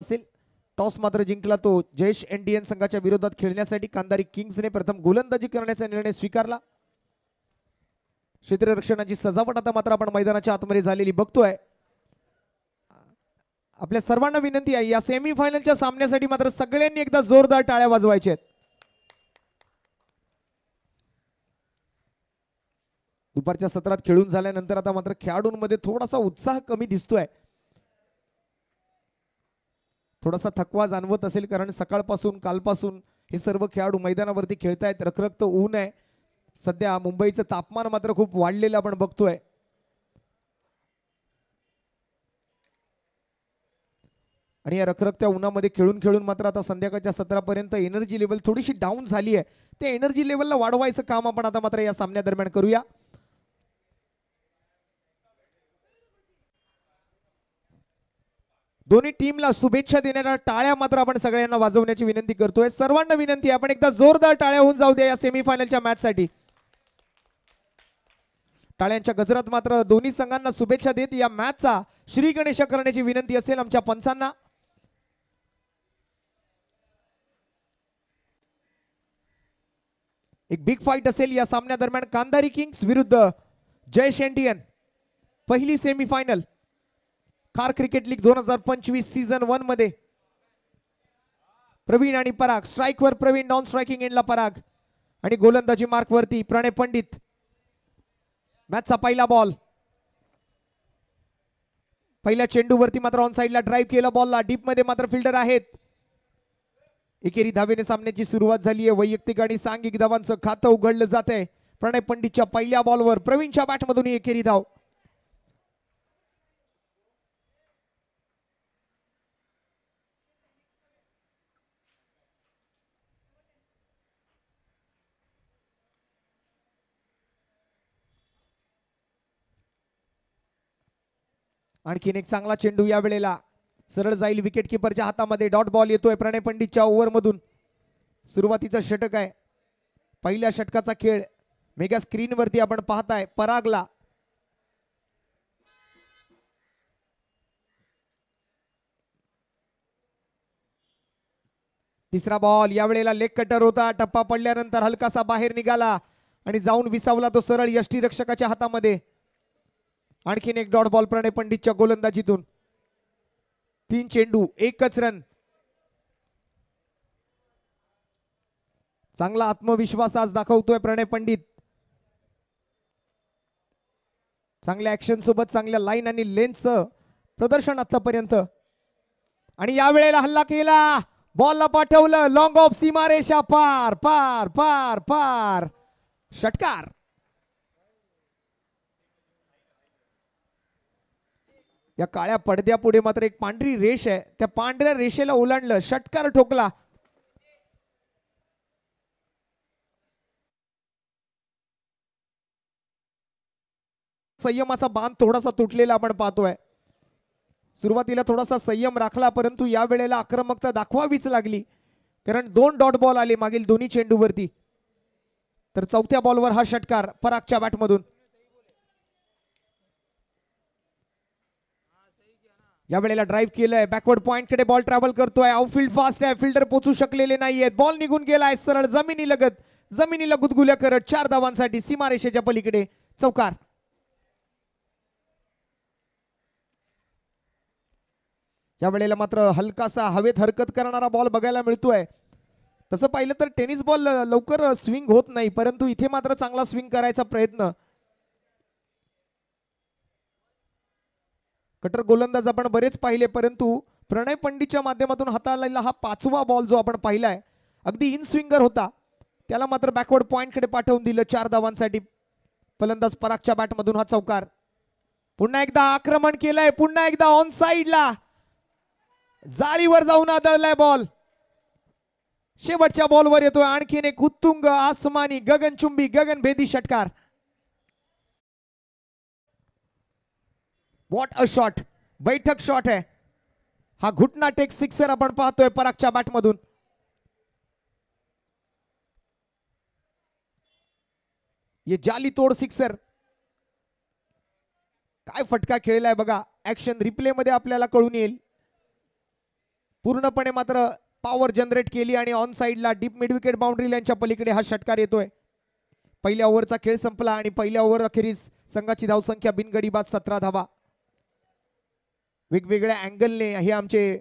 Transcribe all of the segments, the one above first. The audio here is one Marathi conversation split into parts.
असेल. टॉस मात्र जिंकला तो जयेश इंडियन संघाच्या विरोधात खेळण्यासाठी कांदारी किंग्सने प्रथम गोलंदाजी करण्याचा निर्णय स्वीकारला. क्षेत्ररक्षणाची सजावट आता मात्र आपण मैदानाच्या आतमध्ये झालेली बघतोय. आपल्या सर्वांना विनंती आहे या सेमीफायनलच्या सामन्यासाठी मात्र सगळ्यांनी एकदा जोरदार टाळ्या वाजवायच्या आहेत. दुपारच्या सत्रात खेळून झाल्यानंतर आता मात्र खेळाडूंमध्ये थोडासा उत्साह कमी दिसतोय. थोडासा थकवा जाणवत असेल कारण सकाळपासून कालपासून हे सर्व खेळाडू मैदानावरती खेळतायत. रखरखत ऊन आहे. सध्या मुंबईचं तापमान मात्र खूप वाढलेलं आपण बघतोय. आणि या रखरखत्या उन्हामध्ये खेळून खेळून मात्र आता संध्याकाळच्या सत्रापर्यंत एनर्जी लेवल थोडीशी डाऊन झाली आहे. ते एनर्जी लेवलला वाढवायचं काम आपण आता मात्र या सामन्यादरम्यान करूया. दोन्ही टीमला शुभेच्छा देण्याच्या टाळ्या मात्र आपण सगळ्यांना वाजवण्याची विनंती करतोय. सर्वांना विनंती आहे आपण एकदा जोरदार टाळ्या होऊन जाऊ द्या या सेमीफायनलच्या मॅच साठी. टाळ्यांच्या गजरात मात्र दोन्ही संघांना शुभेच्छा देत या मॅचचा श्री गणेश करण्याची विनंती असेल आमच्या पंचांना. एक बिग फाईट असेल या सामन्यादरम्यान. कांदारी किंग्स विरुद्ध जयेश इंडियन. पहिली सेमीफायनल खार क्रिकेट लीग 2025 सीझन 1 मध्ये प्रवीण आणि पराग. स्ट्राईकवर प्रवीण, नॉन स्ट्रायकिंग एंडला पराग आणि गोलंदाजी मार्क वरती प्रणय पंडित. मॅचचा पहिला बॉल. पहिल्या चेंडूवरती मात्र ऑन साइडला ड्राईव्ह केला बॉलला. डीप मध्ये मात्र फिल्डर आहेत. एकेरी धावेने सामन्याची सुरुवात झाली आहे. वैयक्तिक आणि सांघिक धावांचं खातं उघडलं जात आहे. प्रणय पंडितच्या पहिल्या बॉलवर प्रवीणच्या बॅटमधून एकेरी धाव. आणखीन एक चांगला चेंडू या वेळेला सरळ जाईल विकेट किपरच्या हातामध्ये. डॉट बॉल येतोय प्रणय पंडितच्या ओव्हर मधून. सुरुवातीचा षटक आहे. पहिल्या षटकाचा खेळ मेगा स्क्रीन वरती आपण पाहताय. परागला तिसरा बॉल. या वेळेला लेग कटर होता. टप्पा पडल्यानंतर हलकासा बाहेर निघाला आणि जाऊन विसावला तो सरळ यष्टीरक्षकाच्या हातामध्ये. आणखीन एक डॉट बॉल प्रणय पंडितच्या गोलंदाजीतून. 3 चेंडू 1च रन. चांगला आत्मविश्वास आज दाखवतोय प्रणय पंडित. चांगल्या ऍक्शन सोबत चांगल्या लाईन आणि लेन्थचं प्रदर्शन आतापर्यंत. आणि या वेळेला हल्ला केला. बॉलला पाठवलं लॉंग ऑफ सीमारेषा पार पार पार पार. षटकार. या काळ्या पडद्यापुढे मात्र एक पांढरी रेष आहे. त्या पांढऱ्या रेषेला ओलांडलं. षटकार ठोकला. संयमाचा बांध थोडासा तुटलेला आपण पाहतोय. सुरुवातीला थोडासा संयम राखला परंतु या वेळेला आक्रमकता दाखवावीच लागली कारण 2 डॉट बॉल आले मागील दोन्ही चेंडूवरती. तर चौथ्या बॉलवर हा षटकार परागच्या बॅटमधून. या वेळेला ड्राईव्ह केलंय. बॅकवर्ड पॉइंट कडे बॉल ट्रॅव्हल करतोय. आउटफील्ड फास्ट आहे. फिल्डर पोहोचू शकलेले नाहीयेत. बॉल निघून गेलाय सरळ जमिनीला गुदगुल्या करत 4 धावांसाठी सीमारेषेच्या पलीकडे चौकार. या वेळेला मात्र हलकासा हवेत हरकत करणारा बॉल बघायला मिळतोय. तसं पाहिलं तर टेनिस बॉल लवकर स्विंग होत नाही परंतु इथे मात्र चांगला स्विंग करायचा प्रयत्न. कटर गोलंदाज आपण बरेच पाहिले परंतु प्रणय पंडितच्या माध्यमातून हाताळलेला हा 5वा बॉल जो आपण पाहिलाय अगदी इन स्विंगर होता. त्याला मात्र बॅकवर्ड पॉइंट कडे पाठवून दिलं 4 धावांसाठी. फलंदाज परागच्या बॅटमधून हा चौकार. पुन्हा एकदा आक्रमण केलंय. पुन्हा एकदा ऑन साइडला जाळीवर जाऊन आदळलाय बॉल. शेवटच्या बॉलवर येतोय आणखीन एक उत्तुंग आसमानी गगनचुंबी गगनभेदी षटकार. What a shot. बैठक शॉट आहे हा. घुटना टेक सिक्सर आपण पाहतोय परागच्या बॅटमधून. ये जाली तोड सिक्सर. काय फटका खेळलाय बघा. ऍक्शन रिप्ले मध्ये आपल्याला कळून येईल. पूर्णपणे मात्र पॉवर जनरेट केली आणि ऑन साइडला डीप मिड विकेट बाउंड्री लाईनच्या पलीकडे हा षटकार येतोय. पहिल्या ओव्हरचा खेळ संपला आणि पहिल्या ओव्हर अखेरीस संघाची धावसंख्या बिनगडी बाद 17 धावा. वेगवेगळ्या अँगलने हे आमचे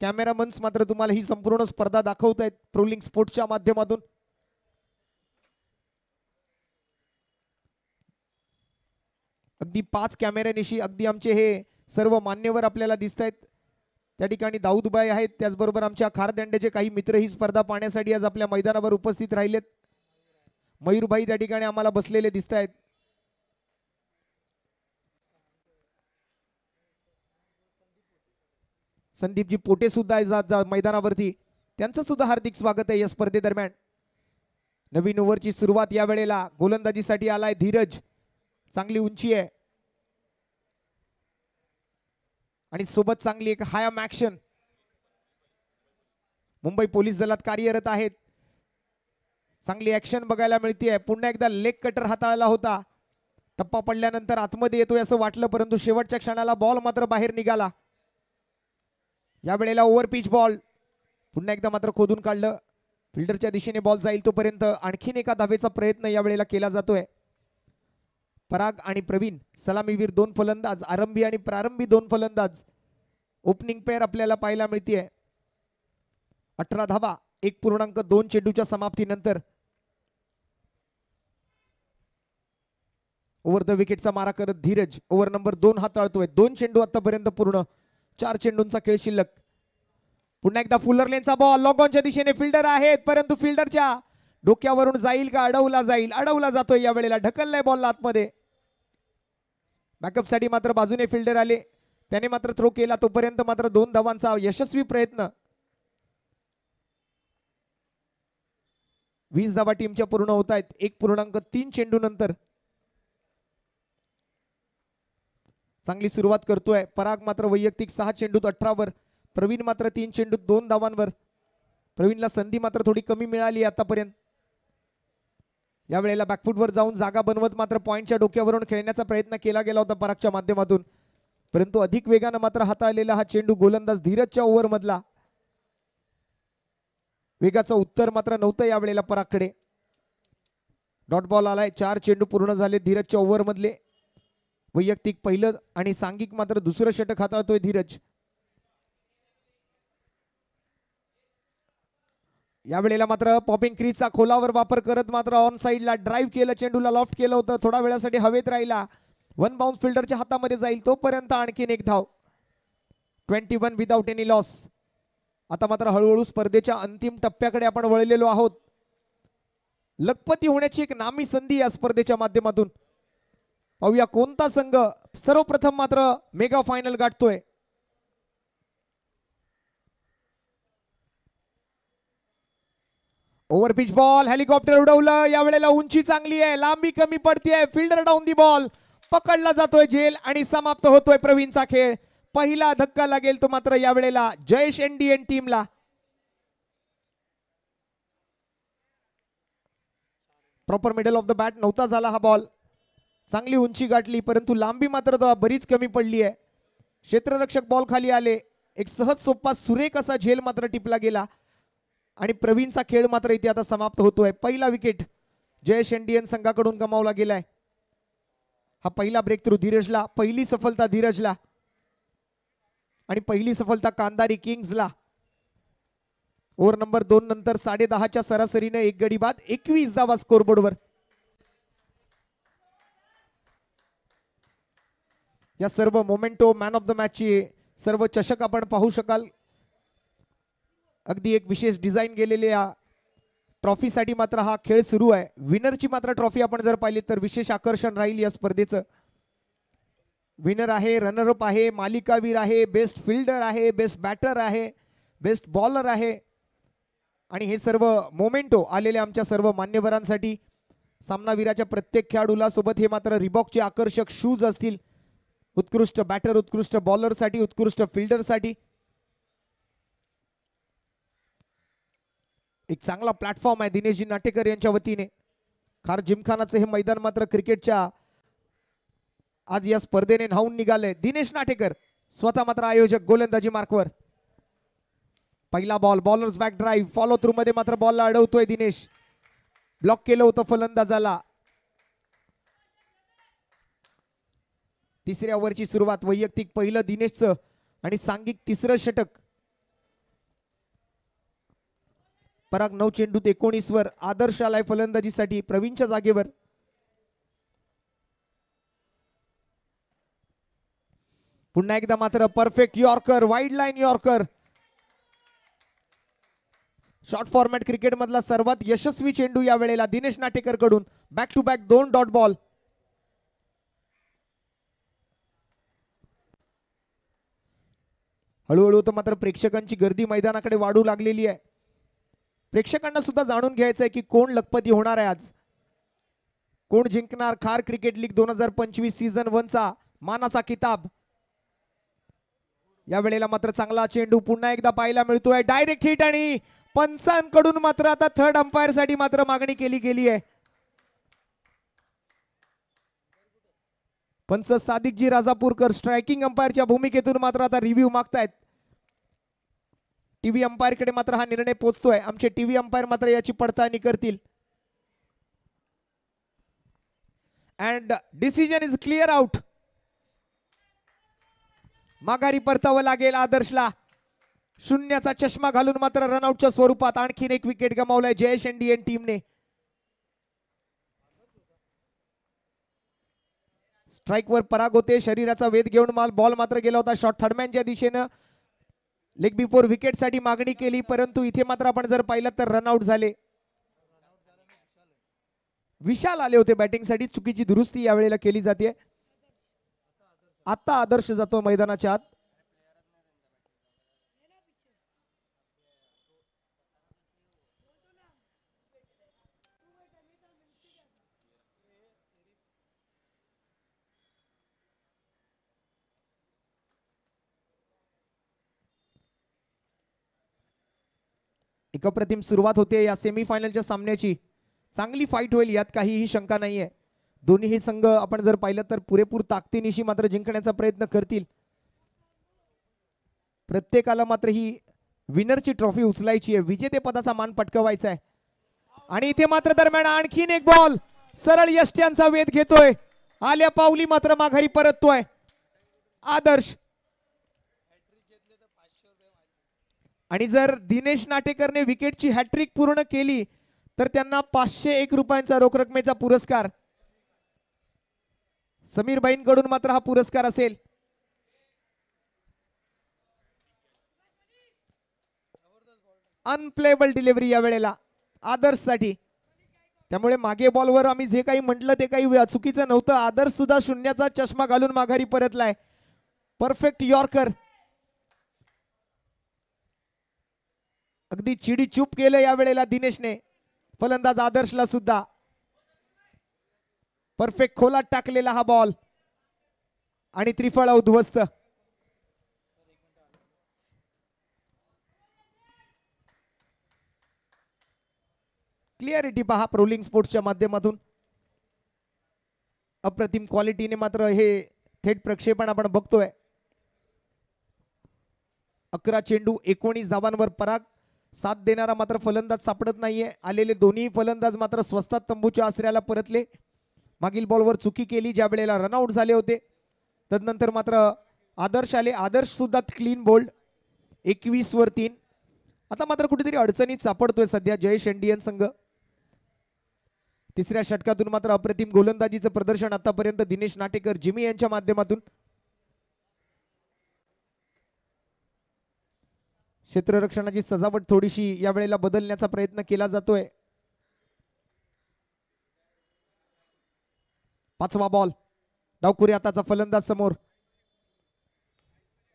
कॅमेरामन्स मात्र तुम्हाला ही संपूर्ण स्पर्धा दाखवत आहेत प्रोलिंग स्पोर्ट्सच्या माध्यमातून. अगदी 5 कॅमेऱ्यानिशी अगदी आमचे हे सर्व मान्यवर आपल्याला दिसत आहेत. त्या ठिकाणी दाऊदबाई आहेत, त्याचबरोबर आमच्या खारदांड्याचे काही मित्र ही स्पर्धा पाहण्यासाठी आज आपल्या मैदानावर उपस्थित राहिलेत. मयूरभाई त्या ठिकाणी आम्हाला बसलेले दिसत आहेत. संदीपजी पोटे सुद्धा मैदानावरती, त्यांचं सुद्धा हार्दिक स्वागत आहे या स्पर्धेदरम्यान. नवीन ओव्हरची सुरुवात या वेळेला गोलंदाजीसाठी आलाय धीरज. चांगली उंची आहे आणि सोबत चांगली एक हायम ऍक्शन. मुंबई पोलीस दलात कार्यरत आहेत. चांगली ऍक्शन बघायला मिळते. पुन्हा एकदा लेग कटर हाताळला होता. टप्पा पडल्यानंतर आतमध्ये येतोय असं वाटलं, परंतु शेवटच्या क्षणाला बॉल मात्र बाहेर निघाला. या वेळेला ओव्हर पिच बॉल पुन्हा एकदा मात्र खोदून काढलं. फिल्डरच्या दिशेने बॉल जाईल तोपर्यंत आणखीन एका धावेचा प्रयत्न या वेळेला केला जातोय. पराग आणि प्रवीण सलामीवीर 2 फलंदाज, आरंभी आणि प्रारंभी 2 फलंदाज. ओपनिंग पेअर आपल्याला पाहायला मिळतीये. 18 धावा 1.2 चेंडूच्या समाप्तीनंतर. ओव्हर द विकेटचा मारा करत धीरज ओव्हर नंबर 2 हाताळतोय. 2 चेंडू आतापर्यंत पूर्ण, 4 चेंडूंचा खेळ शिल्लक. पुन्हा एकदा फुलर लेनचा बॉल लॉग ऑनच्या दिशेने. फिल्डर आहेत परंतु फिल्डरच्या डोक्यावरून जाईल का अडवला जाईल, अडवला जातोय. या वेळेला ढकललाय बॉल आतमध्ये. बॅकअप साठी मात्र बाजूने फिल्डर आले, त्याने मात्र थ्रो केला. तोपर्यंत मात्र 2 धावांचा यशस्वी प्रयत्न. 20 धावा टीमच्या पूर्ण होत आहेत 1.3 चेंडू नंतर. चांगली सुरुवात करतोय पराग. मात्र वैयक्तिक 6 चेंडूत 18 वर. प्रवीण मात्र 3 चेंडूत 2 धावांवर. प्रवीणला संधी मात्र थोडी कमी मिळाली आतापर्यंत. या वेळेला बॅकफुटवर जाऊन जागा बनवत मात्र पॉइंटच्या डोक्यावरून खेळण्याचा प्रयत्न केला गेला होता परागच्या माध्यमातून, परंतु अधिक वेगानं मात्र हाताळलेला हा चेंडू गोलंदाज धीरजच्या ओव्हर मधला. वेगाचं उत्तर मात्र नव्हतं या वेळेला परागकडे. डॉट बॉल आलाय. 4 चेंडू पूर्ण झाले धीरजच्या ओव्हर मधले. वैयक्तिक पहिलं आणि सांघिक मात्र दुसरं षटक हाताळतोय धीरज. या वेळेला मात्र पॉपिंग क्रीजचा खोलावर वापर करत मात्र ऑन साइडला ड्राईव्ह केलं. चेंडूला लॉफ्ट केलं होतं, थोडा वेळासाठी हवेत राहिला. 1 बाउन्स फिल्डरच्या हातामध्ये जाईल तोपर्यंत आणखीन एक धाव. 21 विदाउट एनी लॉस. आता मात्र हळूहळू स्पर्धेच्या अंतिम टप्प्याकडे आपण वळलेलो आहोत. लखपती होण्याची एक नामी संधी या स्पर्धेच्या माध्यमातून. पाहूया कोणता संघ सर्वप्रथम मात्र मेगा फायनल गाठतोय. ओव्हर पिच बॉल हेलिकॉप्टर उडवलं. या वेळेला उंची चांगली आहे, लांबी कमी पडतीये. फिल्डर डाऊन दी बॉल पकडला जातोय झेल आणि समाप्त होतोय प्रवीणचा खेळ. पहिला धक्का लागेल तो मात्र या वेळेला जयेश एनडीएन टीमला. Proper middle of the bat नव्हता झाला हा बॉल. चांगली उंची गाठली परंतु लांबी मात्र बरीच कमी पडली आहे. क्षेत्ररक्षक बॉल खाली आले. एक सहज सोपा सुरेख असा झेल मात्र टिपला गेला आणि प्रवीणचा खेळ मात्र इथे आता समाप्त होतोय. पहिला विकेट जयेश एनडीएन संघाकडून गमावला गेलाय. हा पहिला ब्रेक थ्रू धीरजला, पहिली सफलता धीरजला आणि पहिली सफलता कांदारी किंग्सला. ओव्हर नंबर 2 नंतर 10.5च्या सरासरीने 1 गडी बाद 21 धावा स्कोरबोर्डवर. या सर्व मोमेंटो मॅन ऑफ द मॅचची सर्व चषक आपण पाहू शकाल. अगदी एक विशेष डिझाईन केलेले या ट्रॉफीसाठी मात्र हा खेळ सुरू आहे. विनरची मात्र ट्रॉफी आपण जर पाहिली तर विशेष आकर्षण राहील या स्पर्धेचं. विनर आहे, रनरअप आहे, मालिकावीर आहे, बेस्ट फिल्डर आहे, बेस्ट बॅटर आहे, बेस्ट बॉलर आहे आणि हे सर्व मोमेंटो आलेले आमच्या सर्व मान्यवरांसाठी. सामनावीराच्या प्रत्येक खेळाडूला सोबत हे मात्र रिबॉकचे आकर्षक शूज असतील. उत्कृष्ट बॅटर, उत्कृष्ट बॉलरसाठी, उत्कृष्ट फिल्डरसाठी एक चांगला प्लॅटफॉर्म आहे दिनेशजी नाटेकर यांच्या वतीने. खार जिमखानाचं हे मैदान मात्र क्रिकेटच्या आज या स्पर्धेने न्हावून निघाले. दिनेश नाटेकर स्वतः मात्र आयोजक, गोलंदाजी मार्कवर. पहिला ball, bowlers back drive, follow through मध्ये मात्र बॉलला अडवतोय दिनेश. ब्लॉक केलं होतं फलंदाजाला. तिसऱ्या ओव्हरची सुरुवात, वैयक्तिक पहिलं दिनेशचं आणि सांघिक तिसरं षटक. पराग 9 चेंडूत 19 वर. आदर्श आलाय फलंदाजीसाठी प्रवीणच्या जागेवर. पुन्हा एकदा मात्र perfect yorker, wide line yorker. Short format cricket मधला सर्वात यशस्वी चेंडू या वेळेला दिनेश नाटेकर कडून. Back to back 2 dot ball. हळूहळू तर मात्र प्रेक्षकांची गर्दी मैदानाकडे वाढू लागलेली आहे. प्रेक्षकांना सुद्धा जाणून घ्यायचं आहे की कोण लखपती होणार आहे आज, कोण जिंकणार खार क्रिकेट लीग 2025 सीझन 1 चा मानाचा किताब. या वेळेला मात्र चांगला चेंडू पुन्हा एकदा पाहायला मिळतोय. डायरेक्ट हिट आणि पंचांकडून मात्र आता थर्ड अंपायर साठी मात्र मागणी केली गेली आहे. पंच सादिकजी राजापूरकर स्ट्रायकिंग अंपायरच्या भूमिकेतून मात्र आता रिव्ह्यू मागतायत. टीव्ही अंपायर कडे मात्र हा निर्णय पोहोचतोय. आमचे टीव्ही अंपायर मात्र याची पडताळणी करतील. And decision is clear out. माघारी परतावं लागेल आदर्शला. शून्याचा चष्मा घालून मात्र रनआउटच्या स्वरूपात आणखीन एक विकेट गमावलाय जयेश इंडियन टीमने. स्ट्राइक वर पराग होते. शरीराचा वेध घेऊन बॉल मात्र गेला होता शॉर्ट थर्डमॅनच्या दिशेनं. लेग बिफोर विकेट साठी मागणी केली, परंतु इथे मात्र आपण जर पाहिलं तर रनआउट झाले. विशाल आले होते बॅटिंग साठी. चुकीची दुरुस्ती यावेळेला केली जाते. आता आदर्श जातो मैदानाच्या आत. एक अप्रतिम सुरुवात होते या सेमीफायनलच्या सामन्याची. चांगली फाईट होईल यात काहीही शंका नाहीये. दोन्ही संघ आपण जर पाहिलं तर पुरेपूर ताकदीनिशी मात्र जिंकण्याचा प्रयत्न करतील. प्रत्येकाला मात्र ही विनरची ट्रॉफी उचलायची आहे, विजेते पदाचा मान पटकवायचा आहे. आणि इथे मात्र दरम्यान आणखीन एक बॉल सरळ यष्ट्यांचा वेध घेतोय. आल्या पावली मात्र माघारी परततोय आदर्श. आणि जर दिनेश नाटेकरने विकेटची हॅट्रिक पूर्ण केली तर त्यांना 501 रुपयांचा रोख रकमेचा पुरस्कार. समीर बाईंकडून मात्र हा पुरस्कार असेल. अनप्लेबल डिलिव्हरी या वेळेला आदर्श साठी. त्यामुळे मागे बॉलवर आम्ही जे काही म्हटलं ते काही चुकीचं नव्हतं. आदर्श सुद्धा शून्याचा चष्मा घालून माघारी परतलाय. Perfect yorker. अगदी चिडी चूप केलं या वेळेला दिनेशने. फलंदाज आदर्शला सुद्धा परफेक्ट खोलात टाकलेला हा बॉल आणि त्रिफळा उद्ध्वस्त. क्लिअरिटी पहा प्रोलिंग स्पोर्ट्सच्या माध्यमातून. अप्रतिम क्वालिटीने मात्र हे थेट प्रक्षेपण आपण बघतोय. 11 चेंडू 19 धावांवर पराग. साथ देणारा मात्र फलंदाज सापडत नाहीये. आलेले दोन्ही फलंदाज मात्र स्वस्तात तंबूच्या आसऱ्याला परतले. मागील बॉलवर चुकी केली ज्या वेळेला रनआउट झाले होते. तदनंतर मात्र आदर्श आले. आदर्श सुद्धा क्लीन बोल्ड 21 वर 3. आता मात्र कुठेतरी अडचणीत सापडतोय सध्या जयेश इंडियन संघ. तिसऱ्या षटकातून मात्र अप्रतिम गोलंदाजीचं प्रदर्शन आतापर्यंत दिनेश नाटेकर जिमी यांच्या माध्यमातून. क्षेत्ररक्षणाची सजावट थोडीशी या वेळेला बदलण्याचा प्रयत्न केला जातोय. 5वा बॉल. डावखुरी आताचा फलंदाज समोर.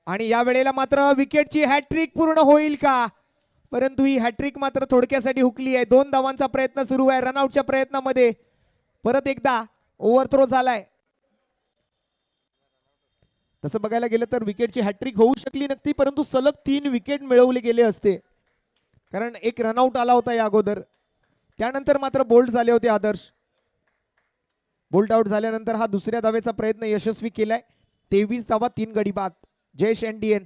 आणि या वेळेला मात्र विकेटची हॅट्रिक पूर्ण होईल का? परंतु ही हॅट्रिक मात्र थोडक्यासाठी हुकली आहे. 2 धावांचा प्रयत्न सुरू आहे. रनआउटच्या प्रयत्नामध्ये परत एकदा ओव्हरथ्रो झालाय. तसं बघायला गेलं तर विकेटची हॅट्रिक होऊ शकली नसती, परंतु सलग 3 विकेट मिळवले गेले असते. कारण एक रनआउट आला होता या अगोदर. त्यानंतर मात्र बोल्ड झाले होते आदर्श. बोल्ड आउट झाल्यानंतर हा दुसऱ्या धावेचा प्रयत्न यशस्वी केलाय. 23 धावा 3 गडी बाद. जयेश इंडियन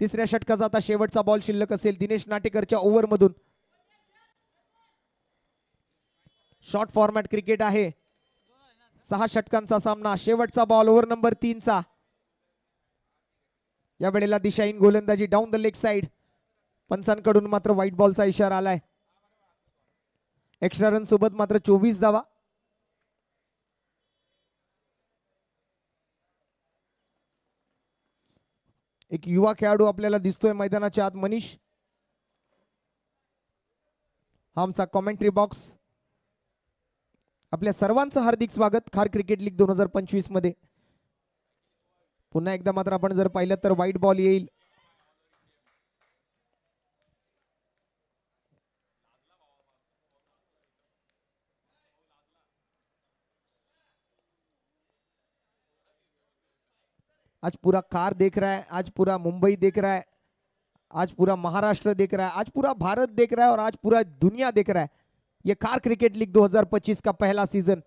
तिसऱ्या षटकाचा आता शेवटचा बॉल शिल्लक असेल दिनेश नाटेकरच्या ओव्हर मधून. शॉर्ट फॉर्मॅट क्रिकेट आहे. 6 षटकांचा सामना. शेवटचा बॉल ओव्हर नंबर 3 चा. या वेळेला दिशाहीन गोलंदाजी डाऊन द लेग साइड. पंचांकडून मात्र व्हाईट बॉलचा इशारा आलाय. एक्स्ट्रा रन सोबत मात्र 24 धावा. एक युवा खेळाडू आपल्याला दिसतोय मैदानाच्या आत, मनीष. हा आमचा कॉमेंट्री बॉक्स. आपल्या सर्वांचं हार्दिक स्वागत खार क्रिकेट लीग 2025 मध्ये. पुन्हा एकदा मात्र आपण जर पाहिलं तर व्हाईट बॉल येईल. आज पूरा कार देख रहा है, आज पूरा मुंबई देख रहा है, आज पूरा महाराष्ट्र देख रहा है, आज पूरा भारत देख रहा है और आज पूरा दुनिया देख रहा है. ये कार क्रिकेट लीग 2025 का पहला सीजन.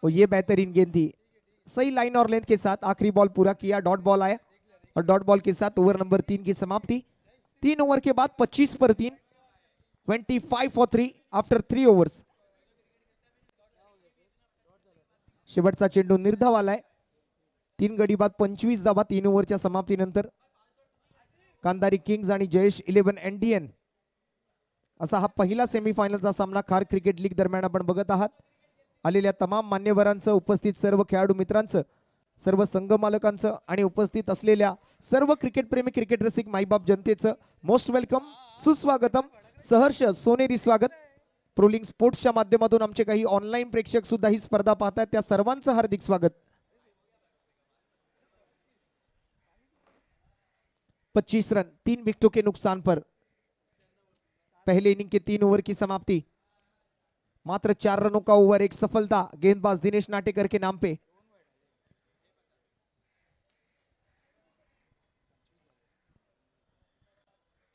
और ये बेहतरीन गेंद थी, सही लाइन और लेंथ के साथ आखिरी बॉल पूरा किया. डॉट बॉल आया और डॉट बॉल के साथ ओवर नंबर 3 की समाप्ति. 3 ओवर के बाद 25 पर 3, 25 for 3 आफ्टर 3 ओव्हर्स. शेवटचा चेंडू निर्धाव आलाय. 3 गडी बाद 25 धावा 3 ओव्हरच्या समाप्तीनंतर. कांदारी किंग्स आणि जयेश 11 NDN असा हा पहिला सेमीफायनलचा सामना खार क्रिकेट लीग दरम्यान आपण बघत आहात. आलेल्या तमाम मान्यवरांचं, उपस्थित सर्व खेळाडू मित्रांचं, सर्व संघ मालकांचं आणि उपस्थित असलेल्या सर्व क्रिकेट प्रेमी, क्रिकेट रसिक माईबाप जनतेचं मोस्ट वेलकम, सुस्वागतम, सहर्ष सोनेरी स्वागत. प्रोलिंग स्पोर्ट्सच्या माध्यमातून आमचे काही ऑनलाईन प्रेक्षक सुद्धा ही स्पर्धा पाहतात, त्या सर्वांचं हार्दिक स्वागत. 25 रन 3 विकेटों के नुकसान पर पहले इनिंग के 3 ओवर की समाप्ति. मात्र 4 रनों का ओवर, एक सफलता गेंदबाज दिनेश नाटेकर के नाम पे.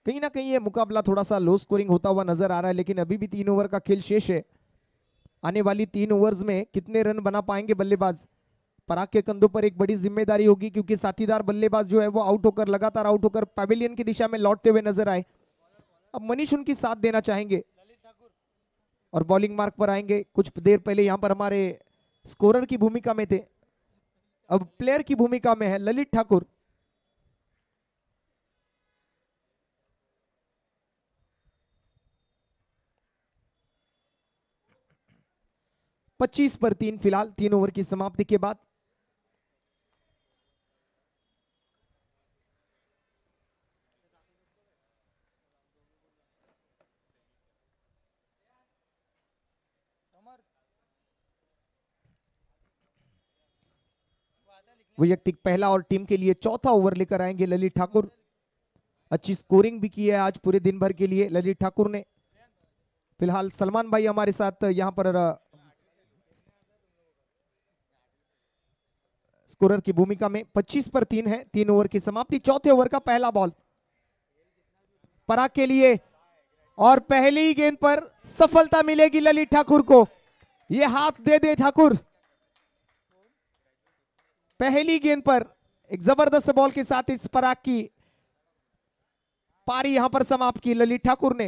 कहीं ना कहीं ये मुकाबला थोड़ा सा लो स्कोरिंग होता हुआ नजर आ रहा है, लेकिन अभी भी 3 ओवर का खेल शेष है. आने वाली 3 ओवर्स में कितने रन बना पाएंगे बल्लेबाज, पराग के कंधों पर एक बड़ी जिम्मेदारी होगी, क्योंकि साथीदार बल्लेबाज जो है वो आउट होकर, लगातार आउट होकर पैवेलियन की दिशा में लौटते हुए नजर आए. अब मनीष उनकी साथ देना चाहेंगे और बॉलिंग मार्क पर आएंगे. कुछ देर पहले यहां पर हमारे स्कोरर की भूमिका में थे, अब प्लेयर की भूमिका में है ललित ठाकुर. पच्चीस पर 3 फिलहाल 3 ओवर की समाप्ति के बाद. वैयक्तिक पहला और टीम के लिए चौथा ओवर लेकर आएंगे ललित ठाकुर. अच्छी स्कोरिंग भी की है आज पूरे दिन भर के लिए ललित ठाकुर ने. फिलहाल सलमान भाई हमारे साथ यहां पर स्कोरर की भूमिका में. 25 पर 3 है, 3 ओवर की समाप्ति. चौथे ओवर का पहला बॉल पराग के लिए और पहली ही गेंद पर सफलता मिलेगी ललित ठाकुर को. ये हाथ दे दे ठाकुर. पहली गेंद पर एक जबरदस्त बॉल के साथ इस पराग की पारी यहां पर समाप्त की ललित ठाकुर ने.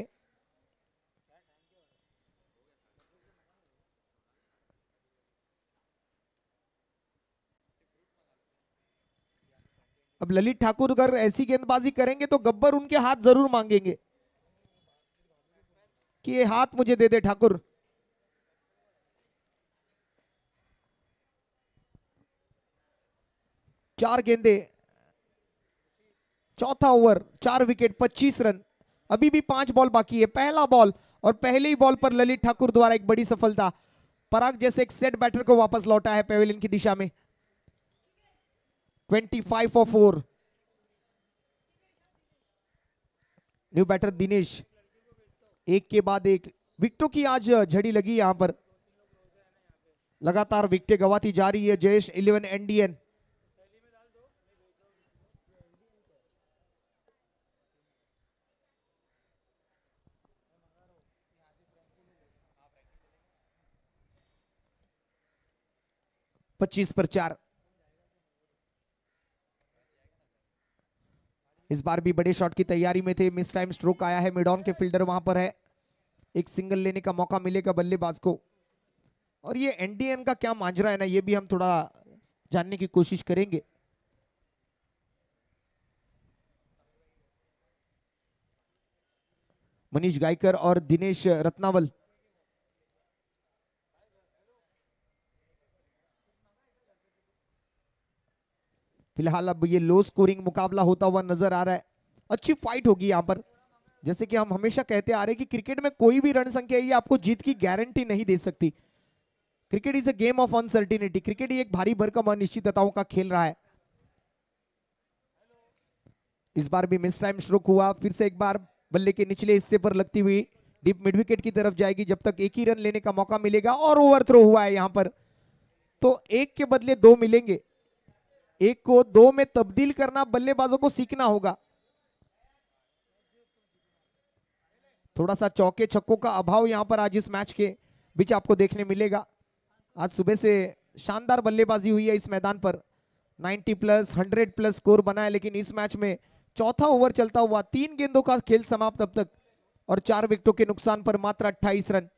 अब ललित ठाकुर अगर ऐसी गेंदबाजी करेंगे तो गब्बर उनके हाथ जरूर मांगेंगे कि ये हाथ मुझे दे दे ठाकुर. चार गेंदे, चौथा ओवर, 4 विकेट, 25 रन. अभी भी 5 बॉल बाकी है. पहला बॉल और पहले ही बॉल पर ललित ठाकुर द्वारा एक बड़ी सफलता. पराग जैसे एक सेट बैटर को वापस लौटा है पेवेलियन की दिशा में. 25 for 4. New batter Dinesh. एक के बाद एक विकेटों की आज झड़ी लगी यहां पर. लगातार विकेटें गंवाती जा रही है जयेश 11 NDN. 25 पर 4। इस बार भी बड़े शॉट की तैयारी में थे, मिस टाइम स्ट्रोक आया है, मिड ऑन के फील्डर वहां पर है, एक सिंगल लेने का मौका मिलेगा बल्लेबाज को। और ये एनडीएन का क्या माजरा है ना, ये भी हम थोड़ा जानने की कोशिश करेंगे। मनीष गायकर और दिनेश रत्नावल फिलहाल अब ये लो स्कोरिंग मुकाबला होता हुआ नजर आ रहा है। अच्छी फाइट होगी यहाँ पर। जैसे कि हम हमेशा कहते आ रहे हैं कि क्रिकेट में कोई भी रन संख्या ये आपको जीत की गारंटी नहीं दे सकती। Cricket is a game of uncertainty. Cricket एक भारी भरकम अनिश्चितताओं का खेल रहा है। इस बार भी मिस टाइम स्ट्रोक हुआ, फिर से एक बार बल्ले के निचले हिस्से पर लगती हुई डीप मिड विकेट की तरफ जाएगी जब तक एक ही रन लेने का मौका मिलेगा। और ओवर थ्रो हुआ है यहां पर, तो एक के बदले दो मिलेंगे। एक को दो में तब्दील करना बल्लेबाजों को सीखना होगा। थोड़ा सा चौके छक्कों का अभाव यहां पर आज इस मैच के बीच आपको देखने मिलेगा। आज सुबह से शानदार बल्लेबाजी हुई है इस मैदान पर, 90 प्लस 100 प्लस स्कोर बना है, लेकिन इस मैच में चौथा ओवर चलता हुआ 3 गेंदों का खेल समाप्त अब तक और 4 विकेटों के नुकसान पर मात्र 28 रन।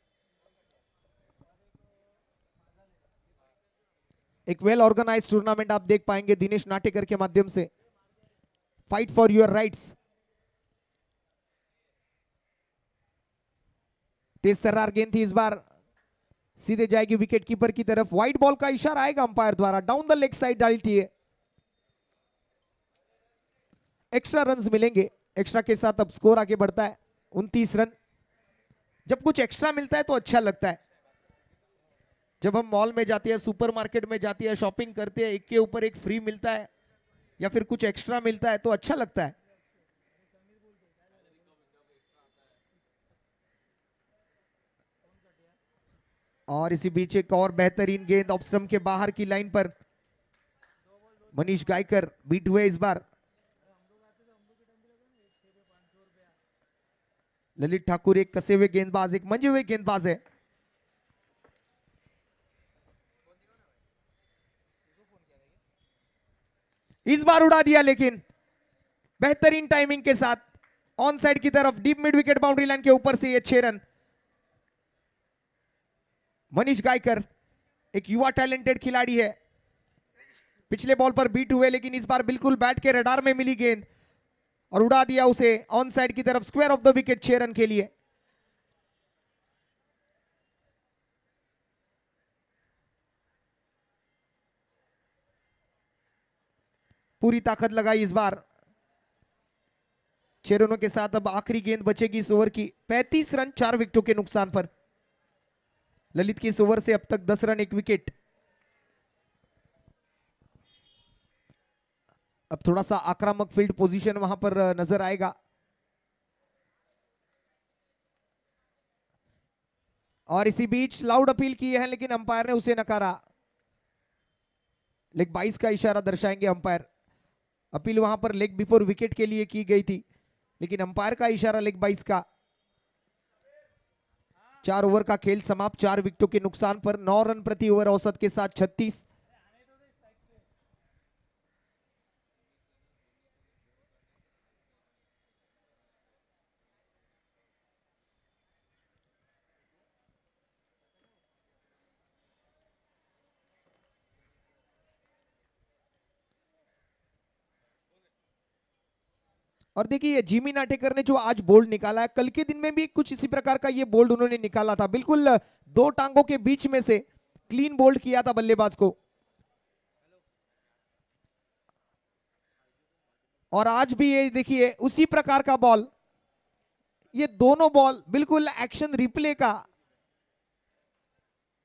एक वेल ऑर्गेनाइज्ड टूर्नामेंट आप देख पाएंगे दिनेश नाटेकर के माध्यम से। Fight for your rights. तेज तर्रार गेंद थी, इस बार सीधे जाएगी विकेट कीपर की तरफ। व्हाइट बॉल का इशारा आएगा अंपायर द्वारा, डाउन द लेग साइड डाली थी। एक्स्ट्रा रन्स मिलेंगे, एक्स्ट्रा के साथ अब स्कोर आगे बढ़ता है 29 रन। जब कुछ एक्स्ट्रा मिलता है तो अच्छा लगता है। जब हम मॉल में जाते हैं, सुपरमार्केट में जाते हैं, शॉपिंग करते हैं, एक के ऊपर एक फ्री मिलता है या फिर कुछ एक्स्ट्रा मिलता है तो अच्छा लगता है। और इसी बीच एक और बेहतरीन गेंद ऑफ स्टंप के बाहर की लाइन पर मनीष गायकर बीट हुए इस बार। ललित ठाकुर एक कसे हुए गेंदबाज, एक मंजे हुए गेंदबाज है। इस बार उड़ा दिया, लेकिन बेहतरीन टाइमिंग के साथ ऑन साइड की तरफ deep mid wicket boundary line के ऊपर से ये 6 रन। मनीष गायकर एक युवा टैलेंटेड खिलाड़ी है, पिछले बॉल पर बीट हुए, लेकिन इस बार बिल्कुल बैट के रडार में मिली गेंद और उड़ा दिया उसे ऑन साइड की तरफ, square off the wicket 6 run के लिए। पूरी ताकत लगाई इस बार। 6 रनों के साथ अब आखिरी गेंद बचेगी इस ओवर की। 35 रन 4 विकेटों के नुकसान पर। ललित की इस ओवर से अब तक 10 रन 1 विकेट। अब थोड़ा सा आक्रामक फील्ड पोजीशन वहां पर नजर आएगा। और इसी बीच लाउड अपील की है, लेकिन अंपायर ने उसे नकारा। लेग 22 का इशारा दर्शाएंगे अंपायर। अपील वहां पर लेग बिफोर विकेट के लिए की गई थी, लेकिन अंपायर का इशारा लेग 22 का। 4 ओवर का खेल समाप्त, 4 विकेटों के नुकसान पर 9 रन प्रति ओवर औसत के साथ 36। और देखिए जिमी नाटेकर ने जो आज बोल्ड निकाला है, कल के दिन में भी कुछ इसी प्रकार का ये बोल्ड उन्होंने निकाला था, बिल्कुल 2 टांगों के बीच में से क्लीन बोल्ड किया था बल्लेबाज को। और आज भी ये देखिए उसी प्रकार का बॉल, ये दोनों बॉल बिल्कुल एक्शन रिप्ले का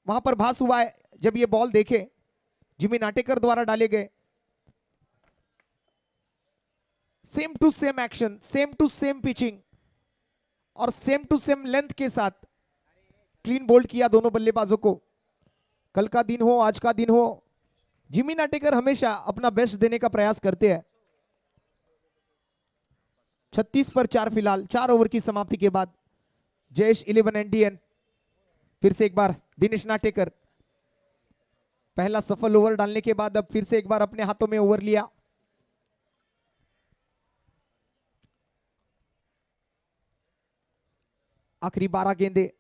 वहां पर भास हुआ है जब ये बॉल देखे जिमी नाटेकर द्वारा डाले गए। Same to same action, same to same pitching और सेम टू सेम लेंथ के साथ क्लीन बोल्ड किया दोनों बल्लेबाजों को। कल का दिन हो, आज का दिन हो, जिमी नाटेकर हमेशा अपना बेस्ट देने का प्रयास करते हैं। 36 पर 4 फिलहाल 4 ओवर की समाप्ति के बाद। जयेश 11 एनडीएन, फिर से एक बार दिनेश नाटेकर। पहला सफल ओवर डालने के बाद अब फिर से एक बार अपने हाथों में ओवर लिया। आखिरी 12 गेंदे।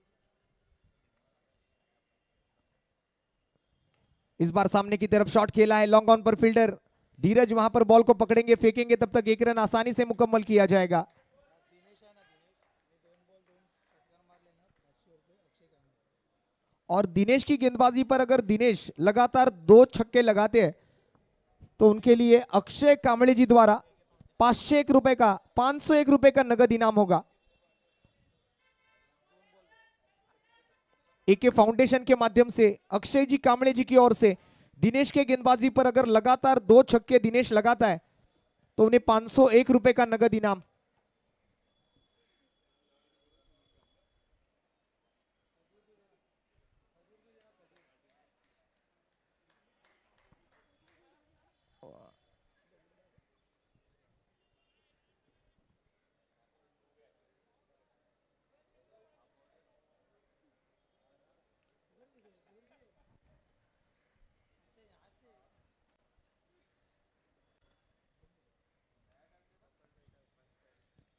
इस बार सामने की तरफ शॉट खेला है, long on per fielder Dheeraj वहां पर बॉल को पकड़ेंगे, फेंकेंगे, तब तक एक रन आसानी से मुकम्मल किया जाएगा। और दिनेश की गेंदबाजी पर अगर दिनेश लगातार 2 छक्के लगाते हैं तो उनके लिए अक्षय कांबळे जी द्वारा 501 रुपए का नगद इनाम होगा। एके फाउंडेशन के माध्यम से अक्षय जी कांबळे जी की ओर से दिनेश के गेंदबाजी पर अगर लगातार 2 छक्के दिनेश लगाता है तो उन्हें 501 रुपए का नगद इनाम।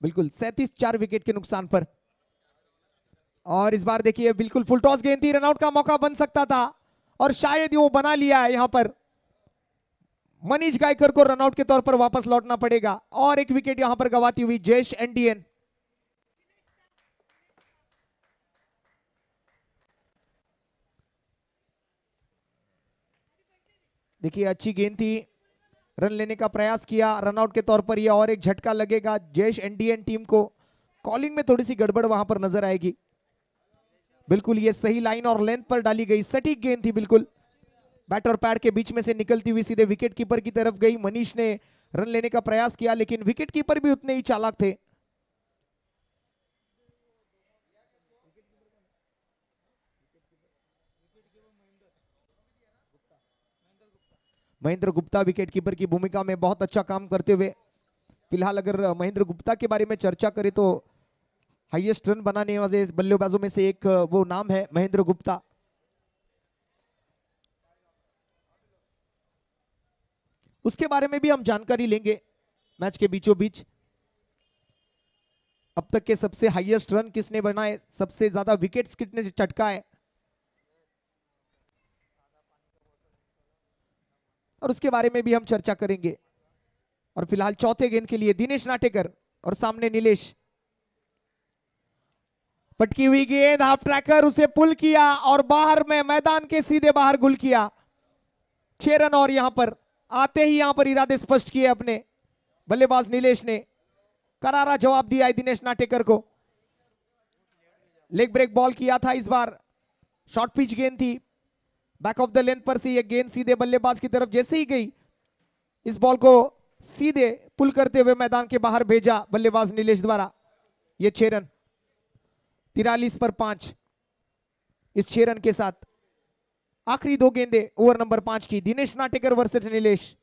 बिल्कुल 37 4 विकेट के नुकसान पर। और इस बार देखिए बिल्कुल फुल टॉस गेंद थी, रनआउट का मौका बन सकता था और शायद ही वो बना लिया है। यहां पर मनीष गायकर को रनआउट के तौर पर वापस लौटना पड़ेगा और एक विकेट यहां पर गवाती हुई जयेश एनडीएन। देखिए अच्छी गेंद थी, रन लेने का प्रयास किया, रनआउट के तौर पर यह और एक झटका लगेगा जयेश एनडीएन टीम को। कॉलिंग में थोड़ी सी गड़बड़ वहां पर नजर आएगी। बिल्कुल ये सही लाइन और लेंथ पर डाली गई सटीक गेंद थी, बिल्कुल बैट और पैड के बीच में से निकलती हुई सीधे विकेट कीपर की तरफ गई। मनीष ने रन लेने का प्रयास किया लेकिन विकेट कीपर भी उतने ही चालाक थे। महेंद्र गुप्ता विकेट कीपर की भूमिका में बहुत अच्छा काम करते हुए। फिलहाल अगर महेंद्र गुप्ता के बारे में चर्चा करें तो हाईएस्ट रन बनाने वाले बल्लेबाजों में से एक वो नाम है महेंद्र गुप्ता। उसके बारे में भी हम जानकारी लेंगे मैच के बीचों बीच। अब तक के सबसे हाईएस्ट रन किसने बनाए, सबसे ज्यादा विकेट्स कितने चटकाए, और उसके बारे में भी हम चर्चा करेंगे। और फिलहाल चौथे गेंद के लिए दिनेश नाटेकर और सामने नीलेश। पटकी हुई गेंद, हाफ ट्रैकर, उसे पुल किया और बाहर में मैदान के सीधे बाहर गुल किया। 6 रन और यहां पर आते ही यहां पर इरादे स्पष्ट किए अपने बल्लेबाज नीलेश ने। करारा जवाब दिया है दिनेश नाटेकर को। लेग ब्रेक बॉल किया था इस बार, शॉर्ट पिच गेंद थी, बैक ऑफ द लेंथ पर से यह गेंद सीधे बल्लेबाज की तरफ जैसे ही गई, इस बॉल को सीधे पुल करते हुए मैदान के बाहर भेजा बल्लेबाज नीलेश द्वारा। ये 6 रन, 43 पर 5। इस 6 रन के साथ आखिरी 2 गेंदे ओवर नंबर 5 की, दिनेश नाटेकर वर्सेस नीलेश।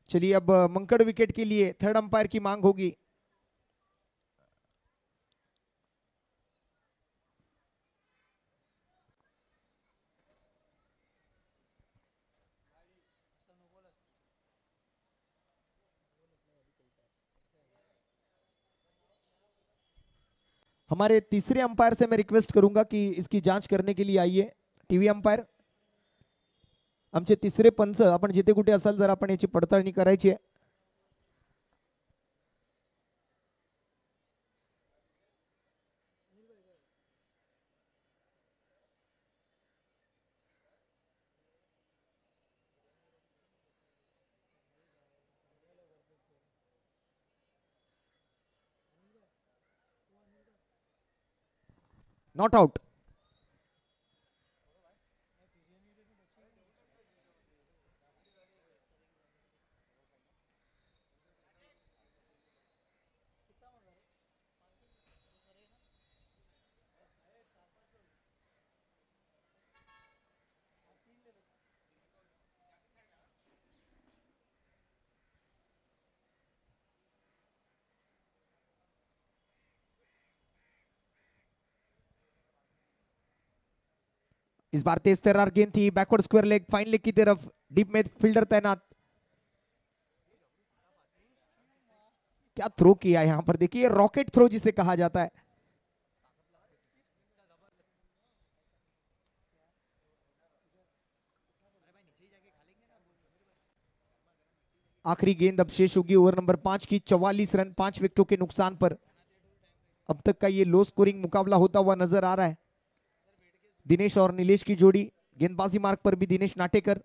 चलिए अब मंकड़ विकेट के लिए थर्ड अंपायर की मांग होगी। हमारे तीसरे अंपायर से मैं रिक्वेस्ट करूंगा कि इसकी जांच करने के लिए आइए। टीव्ही अंपायर, आमचे तिसरे पंच आपण जिथे कुठे असाल जर आपण याची पडताळणी करायची आहे। Not out. इस बार तेज तर्रार गेंद थी, backward square leg, fine leg की तरफ, डीप में फील्डर तैनात। क्या थ्रो किया यहां पर, देखिए रॉकेट थ्रो जिसे कहा जाता है। आखिरी गेंद अब शेष होगी ओवर नंबर 5 की। 44 रन 5 विकेटों के नुकसान पर अब तक का ये लो स्कोरिंग मुकाबला होता हुआ नजर आ रहा है। दिनेश और नीलेश की जोड़ी, गेंदबाजी मार्ग पर भी दिनेश नाटेकर।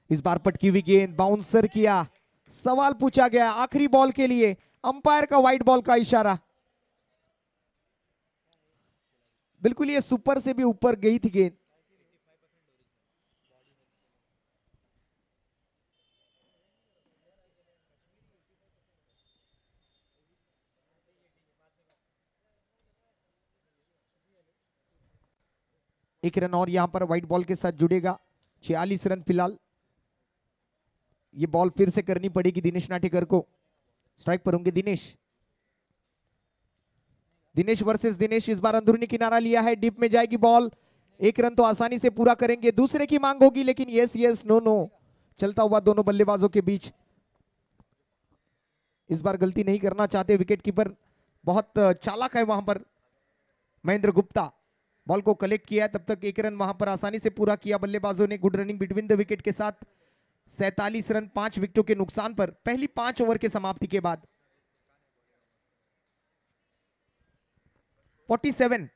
इस बार पटकी हुई गेंद, बाउंसर किया, सवाल पूछा गया आखिरी बॉल के लिए, अंपायर का व्हाइट बॉल का इशारा। बिल्कुल ये सुपर से भी ऊपर गई थी गेंद। एक रन और यहां पर व्हाइट बॉल के साथ जुड़ेगा। 46 रन फिलहाल। ये बॉल फिर से करनी पड़ेगी दिनेश नाटेकर को। स्ट्राइक पर होंगे दिनेश। दिनेश वर्सेस दिनेश, इस बार अंदरूनी किनारा लिया है, डीप में जाएगी बॉल। एक रन तो आसानी से पूरा करेंगे, दूसरे की मांग होगी लेकिन यस यस नो नो चलता हुआ दोनों बल्लेबाजों के बीच। इस बार गलती नहीं करना चाहते विकेट कीपर, बहुत चालाक है वहां पर महेंद्र गुप्ता। बॉल को कलेक्ट किया, तब तक एक रन वहां पर आसानी से पूरा किया बल्लेबाजों ने। Good running between the wicket के साथ। 47 रन 5 विकेटों के नुकसान पर पहली 5 ओवर के समाप्ति के बाद। 47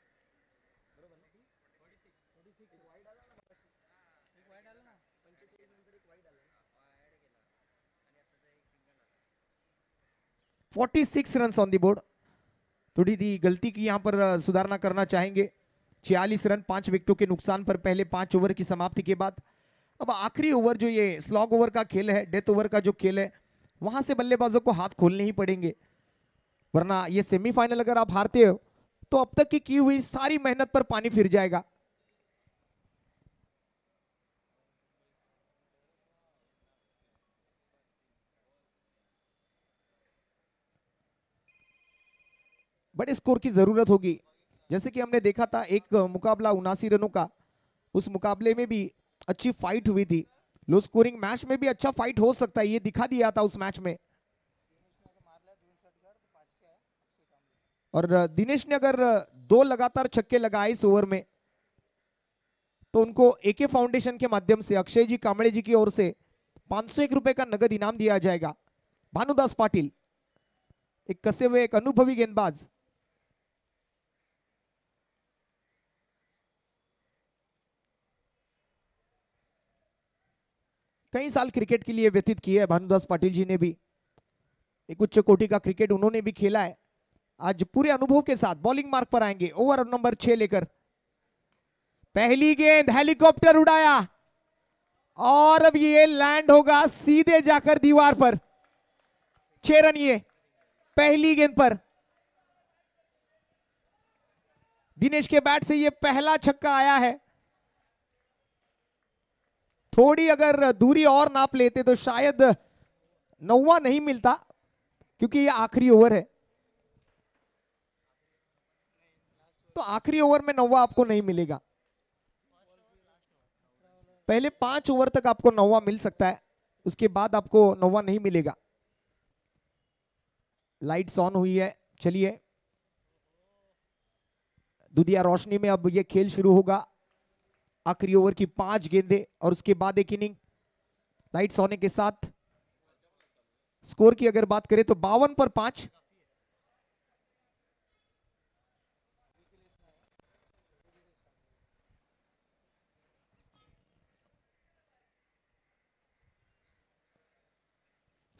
46 रन ऑन दी बोर्ड। थोड़ी दी गलती की यहां पर सुधारना करना चाहेंगे। 46 रन 5 विकेटों के नुकसान पर पहले 5 ओवर की समाप्ति के बाद। अब आखिरी ओवर जो ये स्लॉग ओवर का खेल है, डेथ ओवर का जो खेल है, वहां से बल्लेबाजों को हाथ खोलने ही पड़ेंगे, वरना ये सेमीफाइनल अगर आप हारते हो तो अब तक की हुई सारी मेहनत पर पानी फिर जाएगा। बड़े स्कोर की जरूरत होगी। जैसे कि हमने देखा था एक मुकाबला 79 रनों का, उस मुकाबले में भी अच्छी फाइट हुई थी। लो स्कोरिंग मैच में भी अच्छा फाइट हो सकता है, ये दिखा दिया था उस मैच में। और दिनेश ने अगर 2 लगातार छक्के लगाए इस ओवर में तो उनको एके फाउंडेशन के माध्यम से अक्षय जी कांबळे जी की ओर से 501 रुपए का नगद इनाम दिया जाएगा। भानुदास पाटिल, एक कसे हुए, एक अनुभवी गेंदबाज। कई साल क्रिकेट के लिए व्यतीत किए है भानुदास पाटिल जी ने भी, एक उच्च कोटि का क्रिकेट उन्होंने भी खेला है। आज पूरे अनुभव के साथ बॉलिंग मार्क पर आएंगे ओवर नंबर 6 लेकर। पहली गेंद हेलीकॉप्टर उड़ाया और अब ये लैंड होगा सीधे जाकर दीवार पर। 6 रन ये पहली गेंद पर। दिनेश के बैट से ये पहला छक्का आया है। थोड़ी अगर दूरी और नाप लेते तो शायद 9वां नहीं मिलता, क्योंकि ये आखिरी ओवर है। तो आखिरी ओवर में 9वां आपको नहीं मिलेगा। पहले 5 ओवर तक आपको 9वां मिल सकता है, उसके बाद आपको 9वां नहीं मिलेगा। लाइट्स ऑन हुई है, चलिए दुधिया रोशनी में अब ये खेल शुरू होगा। आखिरी ओवर की 5 गेंदें और उसके बाद एक इनिंग। लाइट्स होने के साथ स्कोर की अगर बात करें तो 52 पर 5।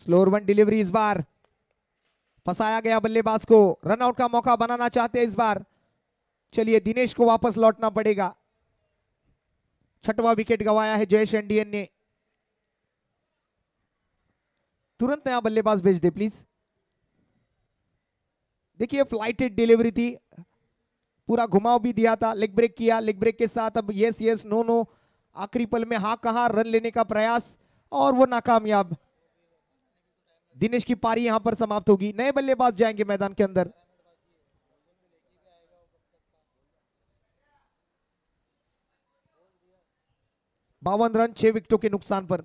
स्लोअर वन डिलीवरी, इस बार फंसाया गया बल्लेबाज को। रनआउट का मौका बनाना चाहते हैं इस बार। चलिए दिनेश को वापस लौटना पड़ेगा। 6वां विकेट गंवाया है जयेश इंडियन ने। तुरंत नया बल्लेबाज भेज दे प्लीज। देखिए फ्लाइटेड डिलीवरी थी, पूरा घुमाव भी दिया था, लेग ब्रेक किया, लेग ब्रेक के साथ अब यस यस नो नो। आखिरी पल में हाँ कहा, रन लेने का प्रयास और वो नाकामयाब। दिनेश की पारी यहां पर समाप्त होगी। नए बल्लेबाज जाएंगे मैदान के अंदर। 52 रन 6 विकेटों के नुकसान पर।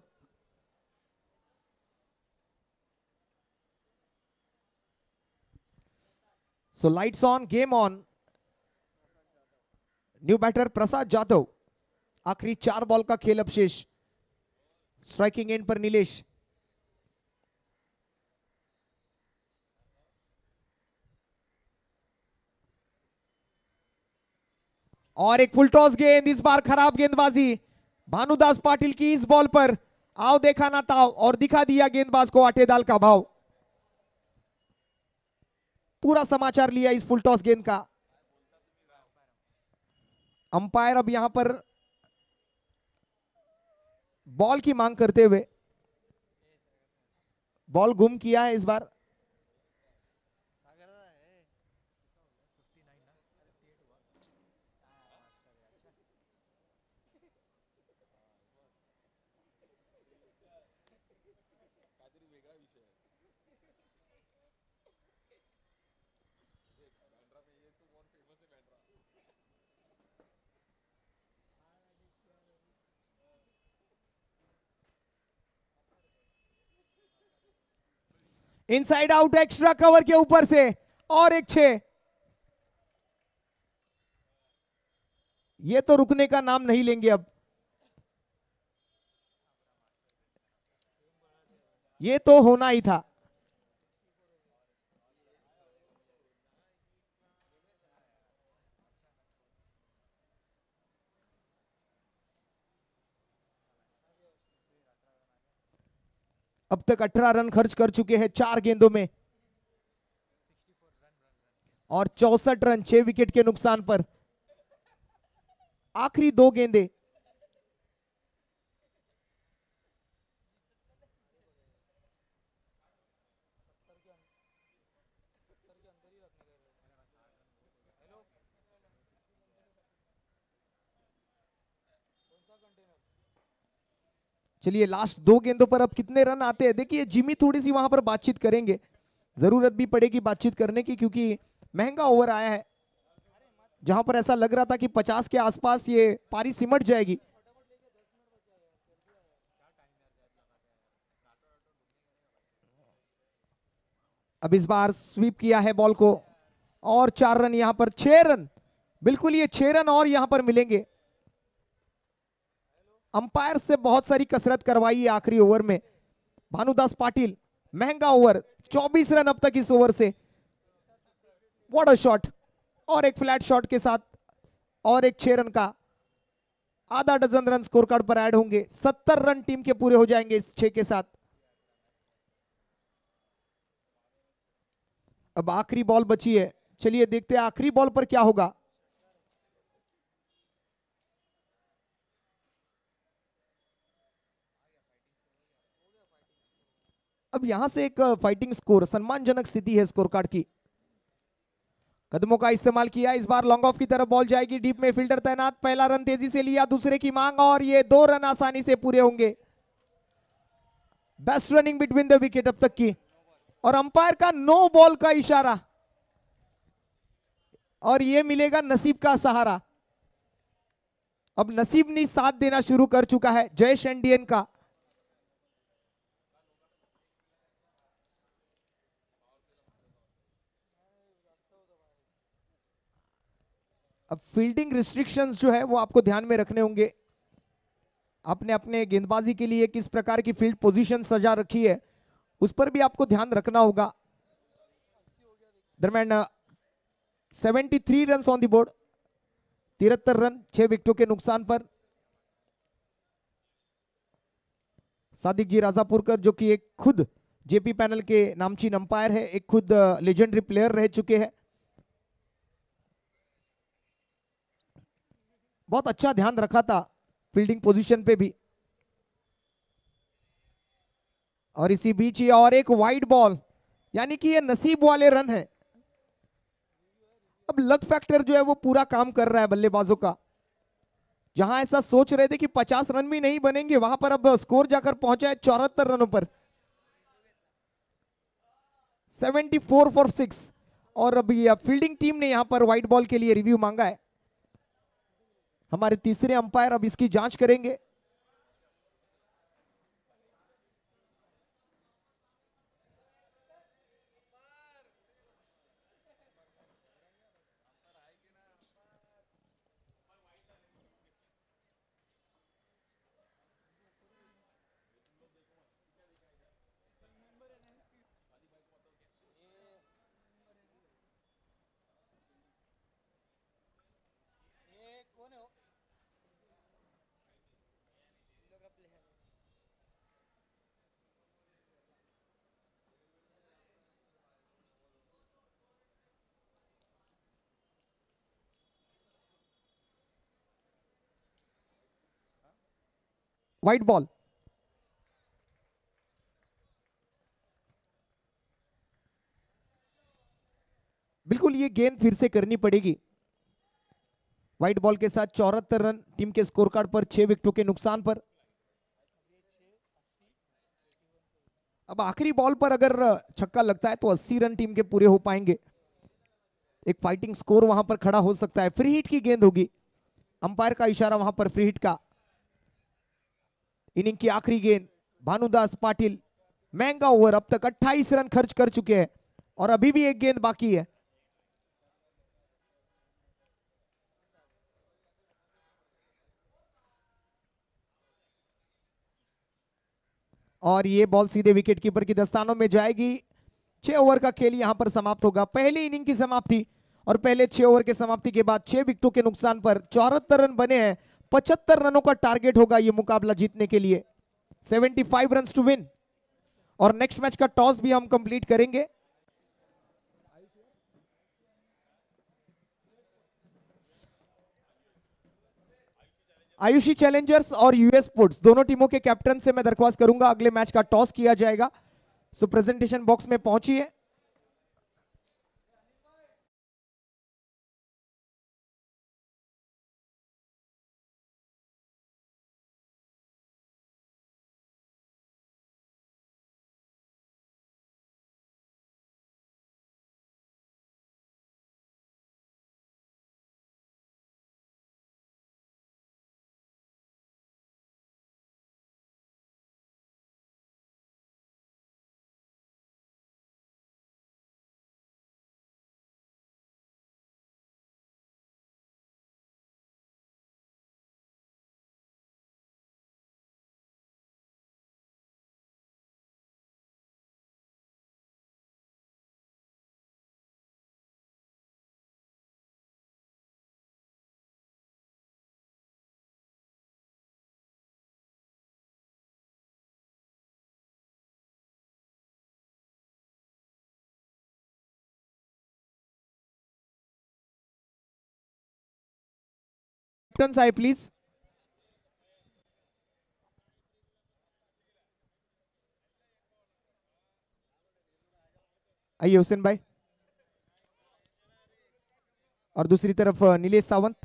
So lights on, game on. New batter Prasad Jadhav. आखिरी 4 बॉल का खेल अब शेष। स्ट्राइकिंग एंड पर नीलेश। और एक फुल टॉस गेंद, इस बार खराब गेंदबाजी भानुदास पाटिल की इस बॉल पर। आओ देखा ना ताओ, और दिखा दिया गेंदबाज को आटेदाल का भाव। पूरा समाचार लिया इस फुल टॉस गेंद का। अंपायर अब यहां पर बॉल की मांग करते हुए, बॉल गुम किया है इस बार। इनसाइड आउट एक्स्ट्रा कवर के ऊपर से, और एक 6। ये तो रुकने का नाम नहीं लेंगे अब। ये तो होना ही था। अब तक 18 रन खर्च कर चुके हैं 4 गेंदों में, और 64 रन 6 विकेट के नुकसान पर। आखिरी 2 गेंदें। चलिए लास्ट 2 गेंदों पर अब कितने रन आते हैं देखिए। जिमी थोड़ी सी वहां पर बातचीत करेंगे, जरूरत भी पड़ेगी बातचीत करने की, क्योंकि महंगा ओवर आया है जहां पर ऐसा लग रहा था कि 50 के आसपास ये पारी सिमट जाएगी। अब इस बार स्वीप किया है बॉल को, और 4 रन यहां पर। 6 रन, बिल्कुल ये 6 रन और यहां पर मिलेंगे। अंपायर से बहुत सारी कसरत करवाई है आखिरी ओवर में भानुदास पाटिल। महंगा ओवर, 24 रन अब तक इस ओवर से। व्हाट अ शॉट, और एक फ्लैट शॉट के साथ, और एक 6 रन का। आधा डजन रन स्कोर कार्ड पर ऐड होंगे। 70 रन टीम के पूरे हो जाएंगे इस 6 के साथ। अब आखिरी बॉल बची है, चलिए देखते हैं आखिरी बॉल पर क्या होगा। अब यहां से एक फाइटिंग स्कोर, सम्मानजनक स्थिति है स्कोर कार्ड की। कदमों का इस्तेमाल किया, इस बार लॉन्ग ऑफ की तरफ बॉल जाएगी। डीप में फील्डर तैनात, पहला रन तेजी से लिया, दूसरे की मांग, और ये 2 रन आसानी से पूरे होंगे। Best running between the wicket अब तक की, और अंपायर का नो बॉल का इशारा, और ये मिलेगा नसीब का सहारा। अब नसीब ने साथ देना शुरू कर चुका है जयेश एंडियन का। अब फील्डिंग रिस्ट्रिक्शंस जो है वो आपको ध्यान में रखने होंगे। आपने अपने गेंदबाजी के लिए किस प्रकार की फील्ड पोजीशन सजा रखी है, उस पर भी आपको ध्यान रखना होगा। दरम्यान 73 run on the board, 73 run 6 विकेटों के नुकसान पर। सादिक जी राजापुरकर जो कि एक खुद जेपी पैनल के नामचीन अंपायर है, एक खुद लेजेंडरी प्लेयर रह चुके हैं। बहुत अच्छा ध्यान रखा था फील्डिंग पोजीशन पे भी। और इसी बीच ये और एक वाइड बॉल, यानी कि ये नसीब वाले रन है। अब लक फैक्टर जो है वो पूरा काम कर रहा है बल्लेबाजों का। जहां ऐसा सोच रहे थे कि 50 रन भी नहीं बनेंगे, वहां पर अब स्कोर जाकर पहुंचा है 74 रनों पर। 74 फॉर 6। और अभी फील्डिंग टीम ने यहां पर वाइड बॉल के लिए रिव्यू मांगा है। हमारे तीसरे अंपायर अब इसकी जांच करेंगे। White ball. बिल्कुल ये गेंद फिर से करनी पड़ेगी। व्हाइट बॉल के साथ 74 रन टीम के स्कोर कार्ड पर 6 विकेटों के नुकसान पर। अब आखिरी बॉल पर अगर छक्का लगता है तो 80 रन टीम के पूरे हो पाएंगे। एक फाइटिंग स्कोर वहां पर खड़ा हो सकता है। फ्री हिट की गेंद होगी, अंपायर का इशारा वहां पर फ्री हिट का। इनिंग की आखिरी गेंद भानुदास पाटिल, महंगा ओवर, अब तक 28 रन खर्च कर चुके हैं और अभी भी एक गेंद बाकी है। और ये बॉल सीधे विकेट कीपर की दस्तानों में जाएगी। 6 ओवर का खेल यहां पर समाप्त होगा। पहली इनिंग की समाप्ति और पहले 6 ओवर के समाप्ति के बाद 6 विकेटों के नुकसान पर 74 रन बने हैं। 75 रनों का टारगेट होगा ये मुकाबला जीतने के लिए। 75 रन टू विन। और नेक्स्ट मैच का टॉस भी हम कंप्लीट करेंगे। आयुषी चैलेंजर्स और यूएस स्पोर्ट्स दोनों टीमों के कैप्टन से मैं दरख्वास्त करूंगा, अगले मैच का टॉस किया जाएगा। सो प्रेजेंटेशन बॉक्स में पहुंचिए। कैप्टन आए प्लीज। आइए हुसैन भाई। और दूसरी तरफ नीलेश सावंत,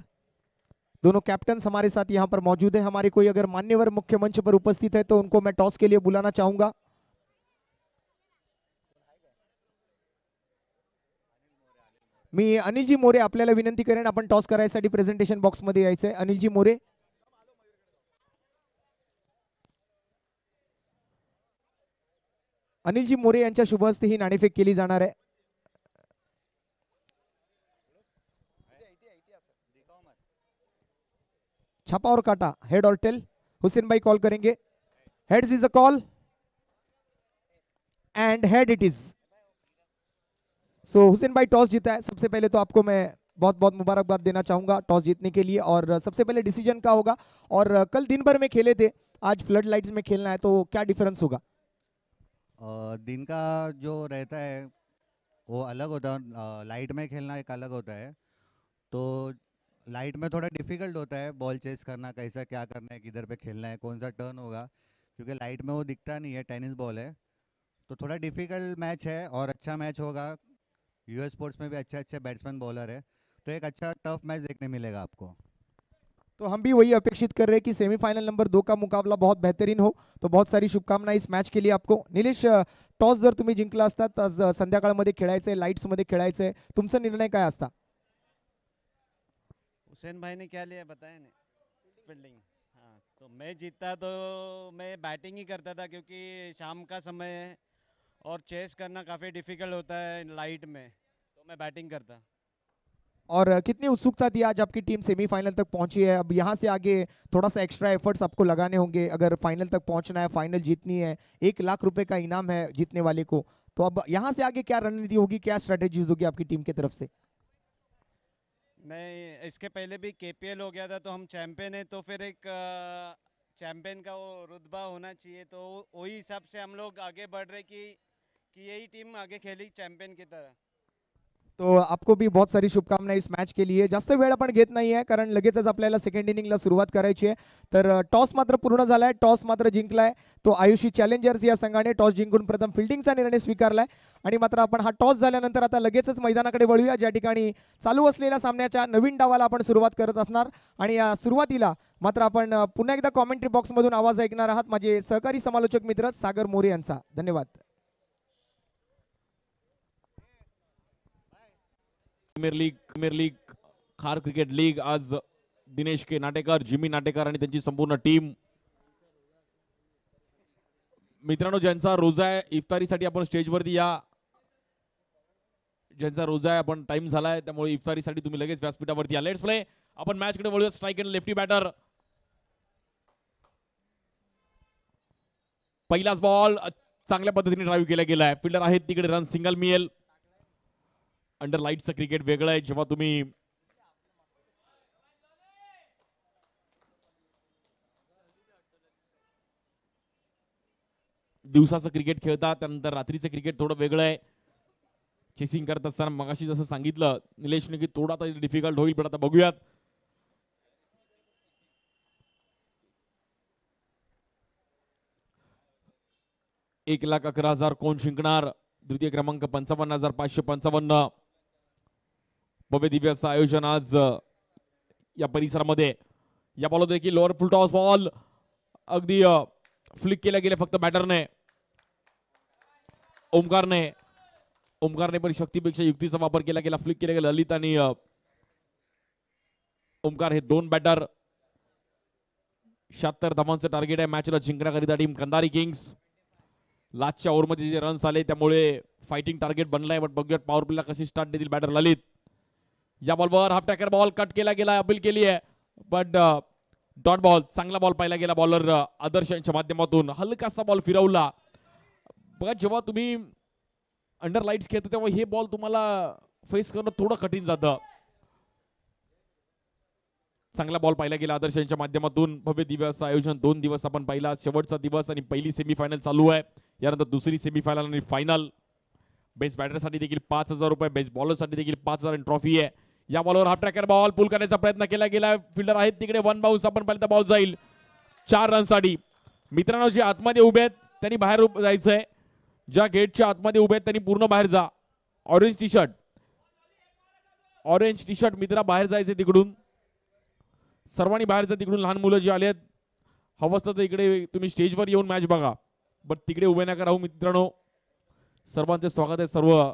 दोनों कैप्टन हमारे साथ यहां पर मौजूद है। हमारे कोई अगर मान्यवर मुख्य मंच पर उपस्थित है तो उनको मैं टॉस के लिए बुलाना चाहूंगा। मी अनिलजी मोरे आपल्याला विनंती करेन, आपण टॉस करायसाठी प्रेझेंटेशन बॉक्स मध्ये यायचंय। अनिलजी मोरे। अनिलजी मोरे यांच्या शुभ हस्ते ही नाणेफेक केली जाणार आहे। छापा और काटा, हेड और टेल, हुसैन भाई कॉल करेंगे। Heads is a call end head it is. So Hussain भाई टॉस जीता है। सबसे पहले तो आपको मैं बहुत बहुत मुबारकबाद देना चाहूंगा टॉस जीतने के लिए। और सबसे पहले डिसीजन का होगा, और कल दिन भर में खेले थे, आज फ्लड लाइट्स में खेलना है, तो क्या डिफरेंस होगा? दिन का जो रहता है वो अलग होता है, लाइट में खेलना एक अलग होता है। तो लाइट में थोड़ा डिफिकल्ट होता है बॉल चेस करना, कैसा क्या करना है, किधर पे खेलना है, कौन सा टर्न होगा, क्योंकि लाइट में वो दिखता नहीं है, टेनिस बॉल है। तो थोड़ा डिफिकल्ट मैच है और अच्छा मैच होगा। यूएस स्पोर्ट्स में भी अच्छे अच्छे बैट्समैन बॉलर है, तो एक अच्छा टफ मैच देखने मिलेगा आपको। तो हम भी वही अपेक्षित कर रहे हैं कि सेमीफाइनल नंबर 2 का मुकाबला बहुत बेहतरीन हो। तो बहुत सारी शुभकामना इस मॅच के लिए आपको। निलेश, टॉस जर तुम्ही जिंकला असता तर संध्याकाळमध्ये खेळायचंय, लाईट्स मध्ये खेळायचंय, तुमचा निर्णय काय असता? हुसैन भाई ने क्या लिया बताया नहीं, फील्डिंग। हाँ, तो मैं जीतता तो मैं बैटिंग ही करता था, क्योंकि शाम का समय है और चेस करना काफ़ी डिफिकल्ट होता है लाइट में, तो मैं बैटिंग करता। और कितनी उत्सुकता थी, आज आपकी टीम सेमीफाइनल तक पहुंची है। अब यहाँ से आगे थोड़ा सा एक्स्ट्रा एफर्ट्स आपको लगाने होंगे अगर फाइनल तक पहुंचना है, फाइनल जीतनी है। 1 लाख रुपए का इनाम है जीतने वाले को। तो अब यहाँ से आगे क्या रणनीति होगी, क्या स्ट्रेटेजीज होगी आपकी टीम की तरफ से? नहीं, इसके पहले भी केपीएल हो गया था, तो हम चैंपियन है, तो फिर एक चैंपियन का वो रुतबा होना चाहिए, तो वही हिसाब से हम लोग आगे बढ़ रहे कि यही टीम आगे खेली चैंपियन की तरह। तो आपको भी बहुत सारी शुभकामनाएं इस मॅच के लिए. जास्त वेळ आपण घेत नाहीये कारण लगेचच आपल्याला सेकंड इनिंगला सुरुवात करायची आहे. तर टॉस मात्र पूर्ण झालाय, टॉस मात्र जिंकलाय तो आयुषी चॅलेंजर्स या संघाने. टॉस जिंकून प्रथम फिल्डिंगचा निर्णय स्वीकारलाय आणि मात्र आपण हा टॉस झाल्यानंतर आता लगेचच मैदानाकडे वळूया, ज्या ठिकाणी चालू असलेल्या सामन्याच्या नवीन डावाला आपण सुरुवात करत असणार. आणि या सुरुवातीला मात्र आपण पुन्हा एकदा कॉमेंट्री बॉक्समधून आवाज ऐकणार आहात माझे सहकारी समालोचक मित्र सागर मोरे यांचा. धन्यवाद. प्रीमियर लीग खार क्रिकेट लीग आज दिनेश के नाटेकर, जिमी नाटेकर आणि त्यांची संपूर्ण टीम. मित्रांनो, ज्यांचा रोजा आहे इफ्तारीसाठी आपण स्टेजवरती या. ज्यांचा रोजा आहे आपण टाइम झालाय त्यामुळे इफ्तारीसाठी तुम्ही लगेच व्यासपीठावरती या. Let's play. आपण मॅच कडे वळूया. Strike and lefty batter. पहिलाच बॉल चांगल्या पद्धतीने ड्राईव्ह केला गेलाय. फिल्डर आहेत तिकडे, रन सिंगल मिळेल. अंडर लाईटचं क्रिकेट वेगळं आहे. जेव्हा तुम्ही दिवसाचं क्रिकेट खेळता त्यानंतर रात्रीचं क्रिकेट थोडं वेगळं आहे. चेसिंग करत असताना मगाशी जसं सांगितलं निलेशने की थोडा तरी डिफिकल्ट होईल, पण आता बघूयात. एक 1,11,000 कोण जिंकणार? द्वितीय क्रमांक 55,555. भव्य दिव्य असं आयोजन आज या परिसरामध्ये. या बॉल देखील लोअर फुल टॉस बॉल अगदी फ्लिक केल्या गेले फक्त बॅटरने. ओमकारने पण शक्तीपेक्षा युक्तीचा वापर केला गेला. फ्लिक केला गेला. ललित आणि ओमकार हे दोन बॅटर. 76 धावांचं टार्गेट आहे मॅचला जिंकण्याकरिता टीम कंधारी किंग्स. लास्टच्या ओव्हरमध्ये जे रन्स आले त्यामुळे फायटिंग टार्गेट बनलाय. बट बघूयात पॉवर प्लेला कशी स्टार्ट देतील बॅटर ललित. या बॉलवर हाफ टॅकर बॉल कट केला गेला, अपील केली आहे बट डॉट बॉल. चांगला बॉल पाहिला गेला बॉलर आदर्श यांच्या माध्यमातून. हलकासा बॉल फिरवला. बघा जेव्हा तुम्ही अंडर लाईट्स खेळता तेव्हा हे बॉल तुम्हाला फेस करणं थोडं कठीण जातं. चांगला बॉल पाहिला गेला आदर्श यांच्या माध्यमातून. भव्य दिव्य असं आयोजन 2 दिवस आपण पाहिला. शेवटचा दिवस आणि पहिली सेमीफायनल चालू आहे. यानंतर दुसरी सेमीफायनल आणि फायनल. बेस्ट बॅटरसाठी देखील 5,000 रुपये, बेस्ट बॉलरसाठी देखील 5,000 ट्रॉफी आहे. या बॉलवर हाफ ट्रॅकर बॉल पुल करण्याचा प्रयत्न केला गेला. फिल्डर आहेत तिकडे, वन बाउन्स आपण पाहिलं तर बॉल जाईल 4 रनसाठी. मित्रांनो, जे आतमध्ये उभे आहेत त्यांनी बाहेर जायचंय. ज्या गेटच्या आतमध्ये उभे आहेत त्यांनी पूर्ण बाहेर जा. ऑरेंज टी शर्ट मित्रा बाहेर जायचे तिकडून. सर्वांनी बाहेर जा तिकडून. लहान मुलं जी आले आहेत हवं असतं तर इकडे तुम्ही स्टेजवर येऊन मॅच बघा, बट तिकडे उभे नका राहू मित्रांनो. सर्वांचे स्वागत आहे. सर्व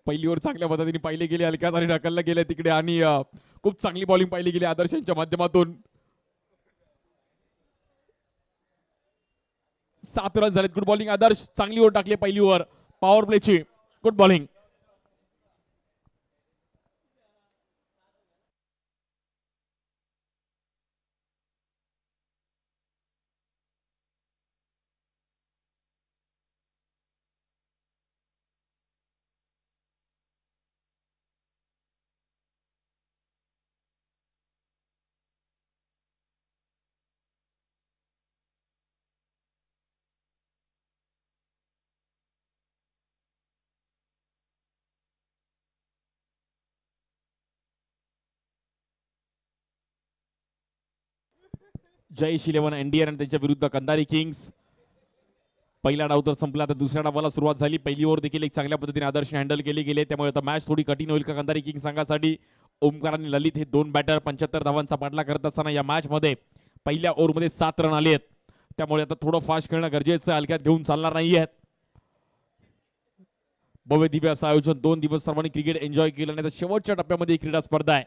पहिली ओव्हर चांगल्या पद्धतीने पाहिली गेली. हलक्यात आणि ढकलला गेले तिकडे आणि खूप चांगली बॉलिंग पाहिली गेली आदर्शांच्या माध्यमातून. 7 रन झालेत. Good bowling Adarsh. चांगली ओव्हर टाकली पहिली ओव्हर पॉवर प्लेची. Good bowling. जयेश 11 इंडियन आणि त्यांच्या विरुद्ध कंधारी किंग्स. पहिला डाव तर संपला. आता दुसऱ्या डावाला सुरुवात झाली. पहिली ओव्हर देखील एक चांगल्या पद्धतीने आदर्श हँडल केली गेले. त्यामुळे आता मॅच थोडी कठीण होईल का कंधारी किंग्स संघासाठी. ओमकार आणि ललित हे दोन बॅटर 75 धावांचा पाठला करत असताना या मॅच मध्ये पहिल्या ओव्हरमध्ये 7 रन आले आहेत. त्यामुळे आता थोडं फास्ट खेळणं गरजेचं आहे. हलक्यात घेऊन चालणार नाहीये. भव्य दिव्य असं आयोजन 2 दिवस सर्वांनी क्रिकेट एन्जॉय केलं. नाही तर शेवटच्या टप्प्यामध्ये क्रीडा स्पर्धा आहे.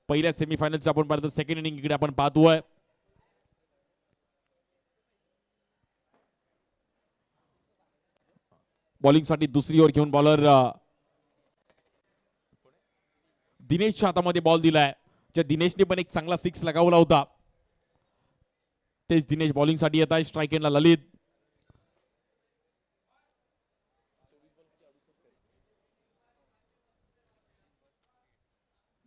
पहिल्या सेमीफायनलच्या आपण पाहिलं तर सेकंड इनिंग इकडे आपण पाहतोय. बॉलिंगसाठी दुसरी ओव्हर घेऊन बॉलर दिनेशच्या हातामध्ये बॉल दिलाय, ज्या दिनेशने पण एक चांगला सिक्स लगावला होता. तेच दिनेश बॉलिंगसाठी येत आहे. स्ट्राईक एंडला ललित.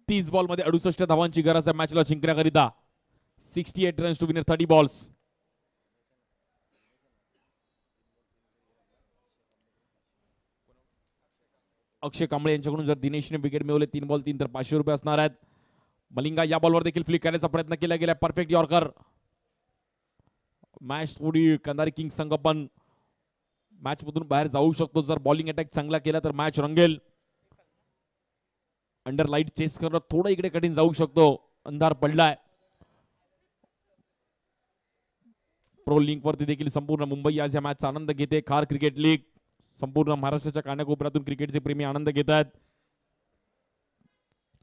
तीस बॉल मध्ये 68 धावांची गरज आहे मॅचला जिंकण्याकरिता. 68 रन्स टू विनर 30 बॉल्स. अक्षय कांबळे यांच्याकडून जर दिनेशने विकेट मिळवले 3 बॉल 3 तर 500 रुपये असणार आहेत. मलिंगा या बॉलवर देखील फ्लिक करण्याचा प्रयत्न केला गेला. Perfect yorker. मॅच थोडी कंधारी किंग संघ पण मॅच मधून बाहेर जाऊ शकतो जर बॉलिंग अटॅक चांगला केला तर मॅच रंगेल. अंडर लाईट चेस करणं थोडं इकडे कठीण जाऊ शकतो. अंधार पडलाय. प्रो लिंक वरती देखील संपूर्ण मुंबई आज या मॅचचा आनंद घेते. खार क्रिकेट लीग संपूर्ण महाराष्ट्राच्या कानाकोपऱ्यातून क्रिकेटचे प्रेमी आनंद घेत आहेत.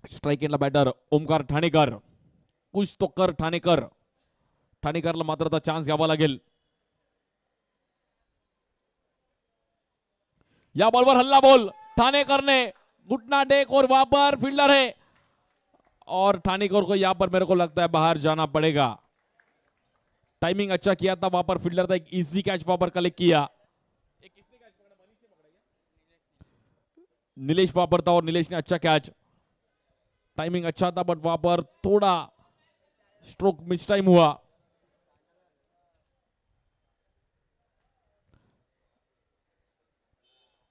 स्ट्राईक एंडला बॅटर ओमकार ठाणेकर. कुछ तो कर ठाणेकर. ठाणेकरला मात्र आता चान्स घ्यावा लागेल. या बॉलवर हल्ला बॉल ठाणेकर ने घुटना टेक और वहां पर फील्डर है और ठाणेकर को यहाँ पर मेरे को लगता है बाहर जाना पड़ेगा. टाइमिंग अच्छा किया था, वहां पर फील्डर था, एक इजी कैच वहां पर कलेक्ट किया. नीलेश वहां पर था और नीलेश ने अच्छा कैच. टाइमिंग अच्छा था बट वहां पर थोड़ा स्ट्रोक मिस टाइम हुआ.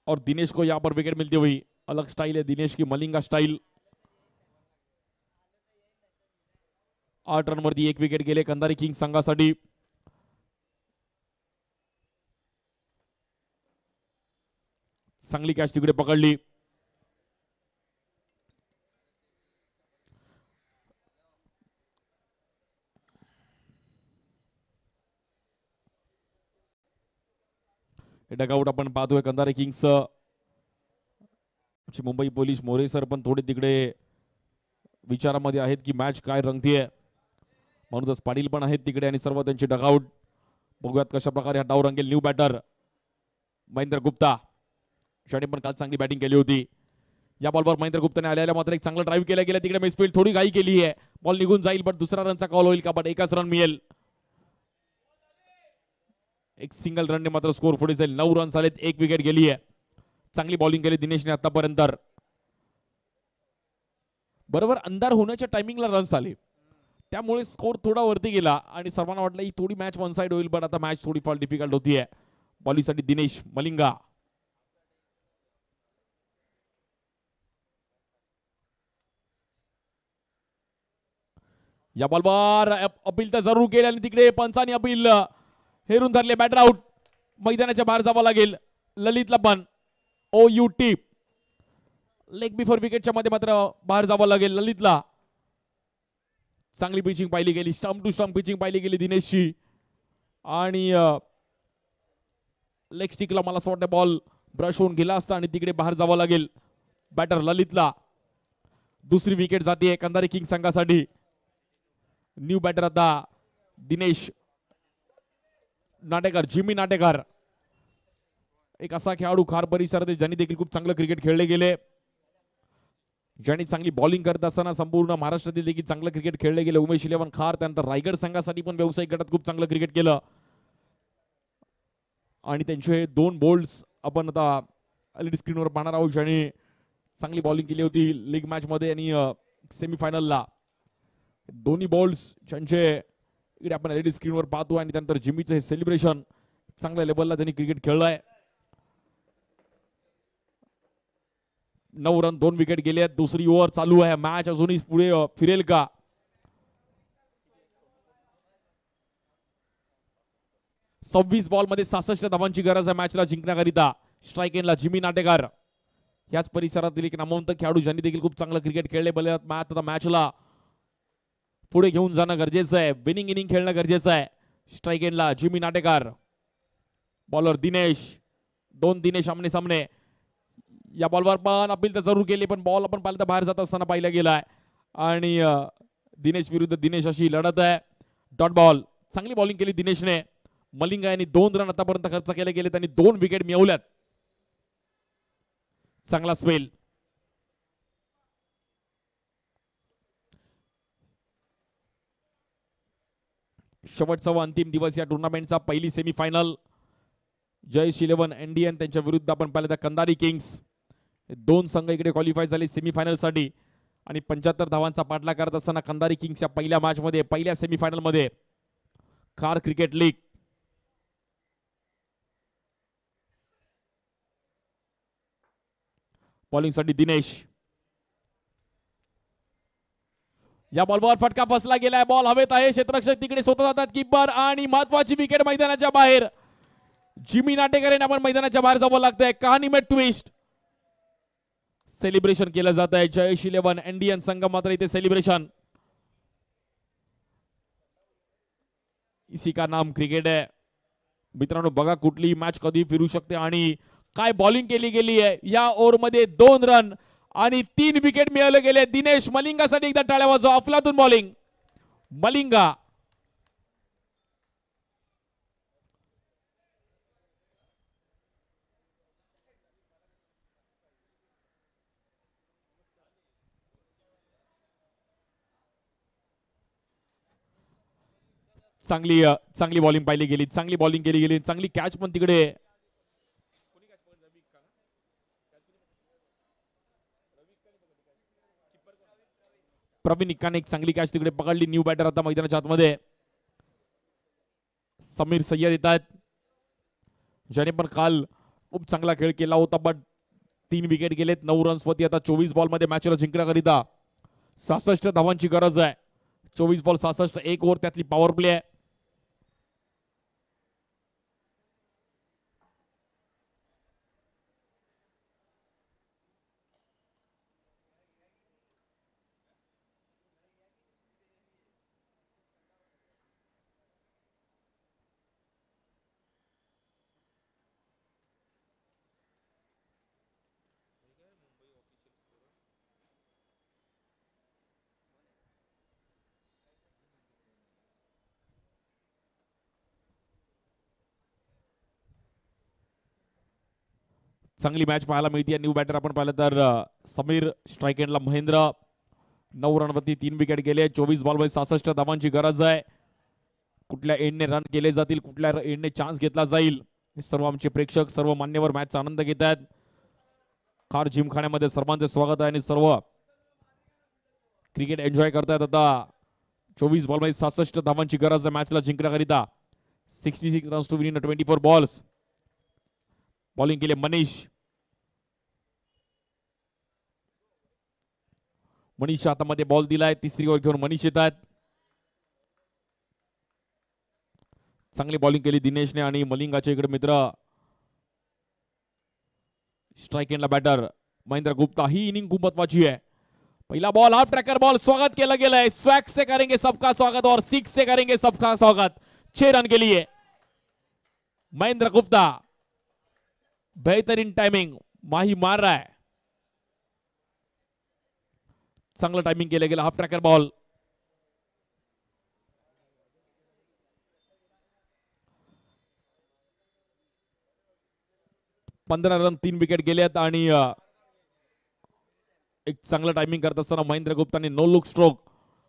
और दिनेश को यहां पर विकेट मिलती हुई. अलग स्टाइल है दिनेश की, मलिंगा स्टाइल. 8 रन वरती 1 विकेट गेले कंधारी किंग्स संघासाठी. चांगली कॅच तिकडे पकडली. डगआउट आपण पाहतोय Kandhari Kings. Mumbai police More sir पण थोडे तिकडे विचारामध्ये आहेत की मॅच काय रंगतीये. म्हणूनच पाटील पण आहेत तिकडे आणि सर्व त्यांचे डगआउट. बघूयात कशा प्रकारे हा डाव रंगेल. न्यू बॅटर महेंद्र गुप्ता, ज्याने पण काल चांगली बॅटिंग केली होती. या बॉलवर महेंद्र गुप्ताने आल्याला मात्र एक चांगला ड्राईव्ह केला गेला. तिकडे मिसफील्ड थोडी घाई केली आहे. बॉल निघून जाईल पण दुसरा रनचा कॉल होईल का, बट एकच रन मिळेल. एक सिंगल रनने मात्र स्कोर पुढे जाईल. 9 रन झालेत, 1 विकेट गेली आहे. चांगली बॉलिंग केली दिनेशने आतापर्यंत. बरोबर अंधार होण्याच्या टायमिंगला रन्स आले, त्यामुळे स्कोर थोडा वरती गेला आणि सर्वांना वाटलं ही थोडी मॅच वन साइड होईल, पण आता मॅच थोडी फार डिफिकल्ट होतीये. बॉलिंगसाठी दिनेश मलिंगा. या बॉलवर अपील तर जरूर केली आणि तिकडे पंचानी अपील हेरून धरले. Batter out. मैदानाच्या बाहेर जावं लागेल ललितला पण. OUT लेग बिफोर विकेटच्या मध्ये मात्र बाहेर जावं लागेल ललितला. चांगली पिचिंग पाहिली गेली. स्टंप टू स्टंप पिचिंग पाहिली गेली दिनेशची. आणि लेग स्टिकला मला असं वाटतं बॉल ब्रश होऊन गेला असता आणि तिकडे बाहेर जावं लागेल बॅटर ललितला. दुसरी विकेट जाते कंधारी किंग संघासाठी. न्यू बॅटर आता दिनेश नाटेकर, जिमी नाटेकर. एक असा खेळाडू खार परिसरात ज्यांनी देखील खूप चांगलं क्रिकेट खेळले गेले, ज्यांनी चांगली बॉलिंग करत असताना संपूर्ण महाराष्ट्रातील देखील चांगलं क्रिकेट खेळले गेले. उमेश 11 खार. त्यानंतर रायगड संघासाठी पण व्यावसायिक गटात खूप चांगलं क्रिकेट केलं. आणि त्यांचे 2 बोल्ड्स आपण आता एलईडी स्क्रीनवर पाहणार आहोत, ज्यांनी चांगली बॉलिंग केली होती लीग मॅच मध्ये आणि सेमीफायनलला. दोन्ही बॉल्स ज्यांचे इकडे आपण एलईडी स्क्रीनवर पाहतो. आणि त्यानंतर जिमीचं हे सेलिब्रेशन. चांगल्या लेवलला त्यांनी क्रिकेट खेळलंय. 9 रन 2 विकेट गेले आहेत. दुसरी ओव्हर चालू आहे. मॅच अजूनही पुढे फिरेल का. सव्वीस बॉल मध्ये 66 धावांची गरज आहे मॅचला जिंकण्याकरिता. स्ट्राईक एंडला जिमी नाटेकर. याच परिसरातील एक नामवंत खेळाडू ज्यांनी देखील खूप चांगलं क्रिकेट खेळले. आता मॅचला पुढे घेऊन जाणं गरजेचं आहे. विनिंग इनिंग खेळणं गरजेचं आहे. स्ट्राईक एंडला जिमी नाटेकर. बॉलर दिनेश. 2 दिनेश आमने सामने. या बॉलवर पण अपील तर जरूर केली, पण बॉल आपण पाहिलं तर बाहेर जात असताना पाहिला गेलाय. आणि दिनेश विरुद्ध दिनेश अशी लढत आहे. Dot ball. चांगली बॉलिंग केली दिनेशने. मलिंगा यांनी 2 रन आतापर्यंत खर्च केले गेले. त्यांनी 2 विकेट मिळवल्यात. चांगला स्पेल. शेवटचा व अंतिम दिवस या टुर्नामेंटचा. पहिली सेमीफायनल जयेश 11 इंडियन त्यांच्या विरुद्ध आपण पाहिलं तर कंदारी किंग्स. दोन संघ इकडे क्वालिफाय झाले सेमीफायनल साठी आणि 75 धावांचा पाठलाग करत असताना कंदारी किंग्सच्या पहिल्या मॅच मध्ये पहिल्या सेमीफायनल मध्ये खार क्रिकेट लीग. बॉलिंग साठी दिनेश. या बॉलवर फटका फसला गेलाय. बॉल हवेत आहे. क्षेत्ररक्षक तिकडे स्वतः जातात. कीपर आणि महत्वाची विकेट मैदानाच्या बाहेर. जिमी नाटेकर यांना आपण मैदानाच्या बाहेर जावं लागतंय. कहाणी में ट्विस्ट. सेलिब्रेशन केलं जात आहे. जयेश 11 इंडियन संघ मात्र इथे सेलिब्रेशन. इसी का नाम क्रिकेट है. मित्रांनो बघा कुठली मॅच कधी फिरू शकते आणि काय बॉलिंग केली गेली आहे. या ओव्हर मध्ये 2 रन आणि 3 विकेट मिळवले गेले. दिनेश मलिंगासाठी एकदा टाळ्या वाजवा. अफलातून बॉलिंग. मलिंगा चांगली बॉलिंग पाहिली गेली. चांगली बॉलिंग केली गेली. चांगली कॅच पण तिकडे. प्रवीण इक्काने एक चांगली कॅच तिकडे पकडली. न्यू बॅटर आता मैदानाच्या आतमध्ये. समीर सय्यद येतात ज्याने पण काल खूप चांगला खेळ केला होता बट 3 विकेट गेलेत. 9 रन्स वरती आता 24 बॉल मध्ये मॅचला जिंकण्याकरिता 66 धावांची गरज आहे. 24 बॉल 66. 1 ओव्हर त्यातली पॉवर प्ले आहे. चांगली मॅच पाहायला मिळते. न्यू बॅटर आपण पाहिलं तर समीर. स्ट्राईक एंडला महेंद्र. 9 रनवरती 3 विकेट गेले. 24 बॉलमध्ये 66 धावांची गरज आहे. कुठल्या एंडने रन केले जातील, कुठल्या एंडने चान्स घेतला जाईल, सर्व आमचे प्रेक्षक सर्व मान्यवर मॅचचा आनंद घेत आहेत. खार जिमखान्यामध्ये सर्वांचे स्वागत आहे आणि सर्व क्रिकेट एन्जॉय करतायत. आता 24 बॉलमध्ये 66 धावांची गरज आहे मॅचला जिंकण्याकरिता. 66 runs to win in 24 balls. Bowling केले मनीष. मनीषच्या हातामध्ये बॉल दिलाय. तिसरी ओव्हर घेऊन मनीष येतात. चांगली बॉलिंग केली दिनेशने आणि मलिंगाच्या इकडे मित्र स्ट्राईक एंडला बॅटर महेंद्र गुप्ता. ही इनिंग खूप महत्वाची आहे. पहिला बॉल हाफ ट्रॅकर बॉल. स्वागत केलं गेलंय. स्वैग से करेंगे सबका स्वागत और 6 से करेंगे सबका स्वागत. 6 रन के लिए महेंद्र गुप्ता. बेहतरीन टाइमिंग. माही मार रहा है. चांगलं टाइमिंग केलं गेलं. Half tracker ball. पंधरा रन 3 विकेट गेलेत आणि एक चांगलं टायमिंग करत असताना महेंद्र गुप्ताने नो लुक स्ट्रोक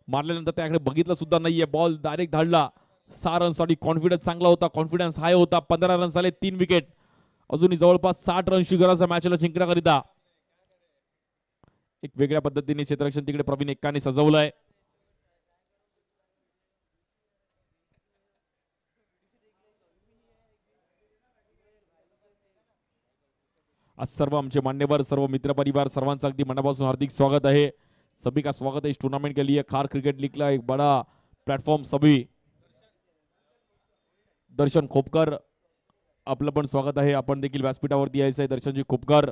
मारल्यानंतर त्याकडे बघितलं सुद्धा नाहीये. बॉल डायरेक्ट धाडला. 6 रनसाठी कॉन्फिडन्स चांगला होता. कॉन्फिडन्स हाय होता. 15 रन झाले. 3 विकेट. अजूनही जवळपास 60 रनची गरज आहे मॅचला जिंकण्याकरिता. एक वेगळ्या पद्धतीने क्षेत्ररक्षण तिकडे प्रवीण एक्काने सजवलंय. आज सर्व आमचे मान्यवर सर्व मित्र परिवार सर्वांचं अगदी मनापासून हार्दिक स्वागत आहे. सभी का स्वागत है इस टूर्नामेंट के लिए. खार क्रिकेट लीग का एक बड़ा प्लेटफॉर्म सभी. दर्शन खोपकर आपलं पण स्वागत आहे. आपण देखील व्यासपीठावरती यायचं आहे. दर्शनजी खोपकर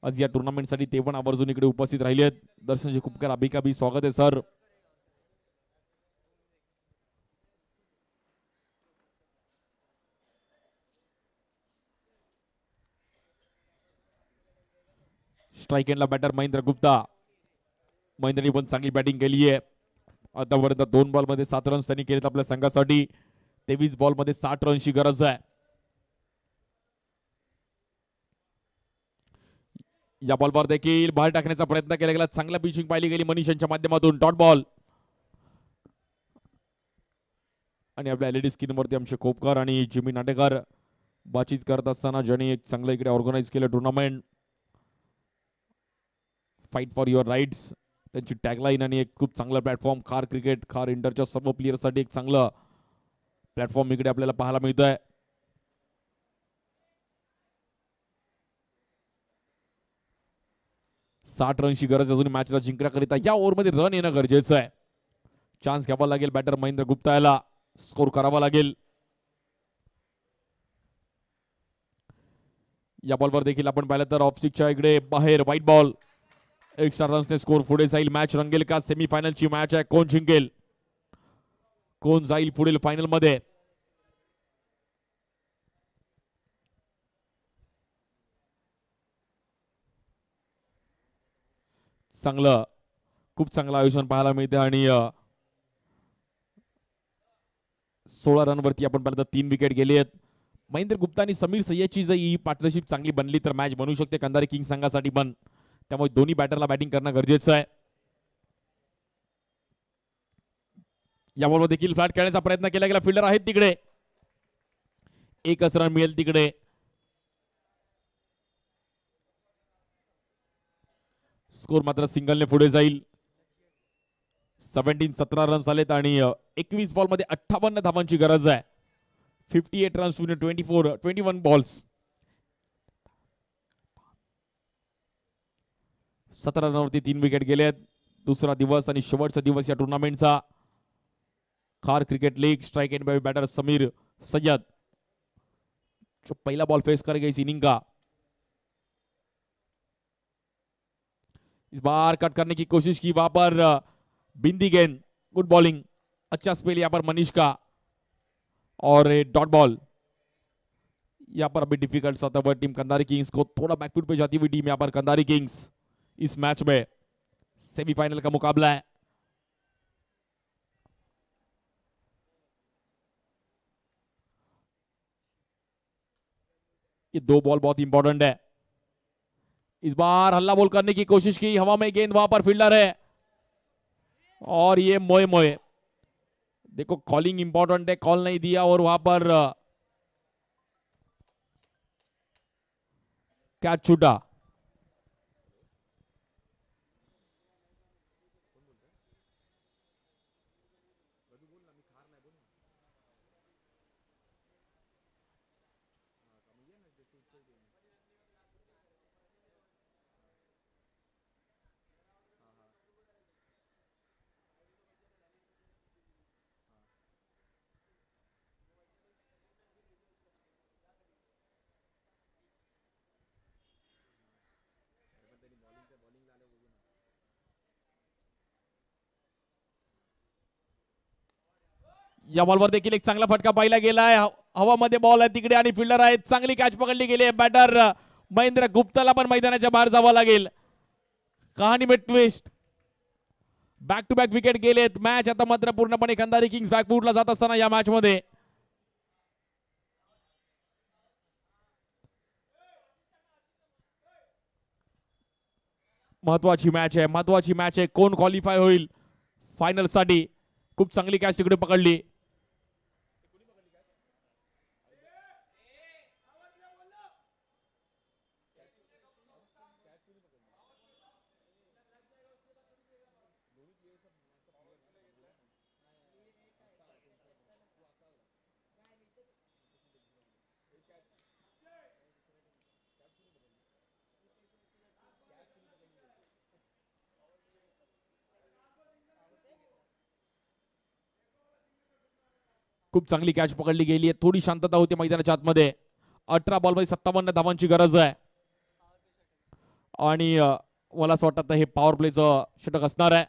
आज या टुर्नामेंटसाठी ते पण आवर्जून इकडे उपस्थित राहिले आहेत. दर्शनजी खोपकर अभी का भी स्वागत आहे सर. स्ट्राईक एंडला बॅटर महेंद्र गुप्ता. महेंद्रनी पण चांगली बॅटिंग केली आहे. आतापर्यंत 2 बॉलमध्ये 7 रन्स त्यांनी केलेत आपल्या संघासाठी. 23 बॉलमध्ये 60 रनची गरज आहे. या बॉलवर देखील बाहेर टाकण्याचा प्रयत्न केला गेला. चांगला पिचिंग पाहिली गेली मनीष यांच्या माध्यमातून. Dot ball. आणि आपल्या एलईडी स्क्रीनवरती आमचे कोपकर आणि जिमी नाटेकर बातचीत करत असताना ज्यांनी एक चांगलं इकडे ऑर्गनाईज केलं tournament, fight for your rights, त्यांची टॅगलाईन आणि एक खूप चांगला प्लॅटफॉर्म. खार क्रिकेट, खार इंटरच्या सर्व प्लेयरसाठी एक चांगलं प्लॅटफॉर्म इकडे आपल्याला पाहायला मिळतोय. साठ रनची गरज अजून मॅचला जिंकण्याकरिता. या ओव्हरमध्ये रन येणं गरजेचं आहे. चान्स घ्यावा लागेल बॅटर महेंद्र गुप्ता याला. स्कोर करावा लागेल. या बॉलवर देखील आपण पाहिलं तर ऑफस्टिकच्या इकडे बाहेर व्हाईट बॉल. एक्स्ट्रा रन्सने स्कोर पुढे जाईल. मॅच रंगेल का? सेमीफायनलची मॅच आहे. कोण जिंकेल, कोण जाईल पुढील फायनल मध्ये? चांगलं, खूप चांगलं आयोजन पाहायला मिळते. आणि 16 रनवरती आपण पाहिलं तर 3 विकेट गेले आहेत. महेंद्र गुप्ता आणि समीर सय्यदची जर ही पार्टनरशिप चांगली बनली तर मॅच बनवू शकते कंधारी किंग्स संघासाठी पण. त्यामुळे दोन्ही बॅटरला बॅटिंग करणं गरजेचं आहे. या बॉलवर देखील फ्लॅट खेळण्याचा प्रयत्न केला गेला. फिल्डर आहेत तिकडे. एकच रन मिळेल तिकडे. स्कोर मात्र सिंगलने पुढे जाईल. 17 रन्स आलेत आणि 21 बॉल मध्ये 58 धावांची गरज आहे. 58 रन्स टू 21 बॉल्स. 17 रनवरती 3 विकेट गेलेत. दुसरा दिवस आणि शेवटचा दिवस या टुर्नामेंटचा. Khar cricket league. Strike end by batter Sameer Syed जो पहला बॉल फेस करेगा इस इनिंग का. इस बार कट करने की कोशिश की, वहां पर बिंदी गेंद. गुड बॉलिंग, अच्छा स्पेल यहाँ पर मनीष का. और डॉट बॉल. यहाँ पर अभी डिफिकल्ट सा था टीम कंधारी किंग्स को. थोड़ा बैकफुट पे जाती हुई टीम यहाँ पर कंधारी किंग्स इस मैच में. सेमीफाइनल का मुकाबला है. ये 2 बॉल बहुत इंपॉर्टेंट है. इस बार हल्ला बोल करने की कोशिश की, हवा में गेंद, वहां पर फील्डर है और ये मोए मोए. देखो कॉलिंग इंपॉर्टेंट है, कॉल नहीं दिया और वहां पर कैच छूटा. या बॉलवर देखील एक चांगला फटका पाहिला गेलाय. हवामध्ये बॉल आहे तिकडे आणि फिल्डर आहे. चांगली कॅच पकडली गेली आहे. बॅटर महेंद्र गुप्ताला पण मैदानाच्या बाहेर जावं लागेल. कहाणी में twist. Back to back wicket गेलेत. मॅच आता मात्र पूर्णपणे कंधारी किंग्स बॅकफुटला जात असताना या मॅच मध्ये. महत्वाची मॅच आहे, महत्वाची मॅच आहे. कोण क्वालिफाय होईल फायनल साठी? खूप चांगली कॅच तिकडे पकडली. खूप चांगली कॅच पकडली गेली आहे. थोडी शांतता होती मैदानाच्या आतमध्ये. 18 बॉल मध्ये 57 धावांची गरज आहे आणि मला असं वाटतं हे पॉवर प्लेचं षटक असणार आहे.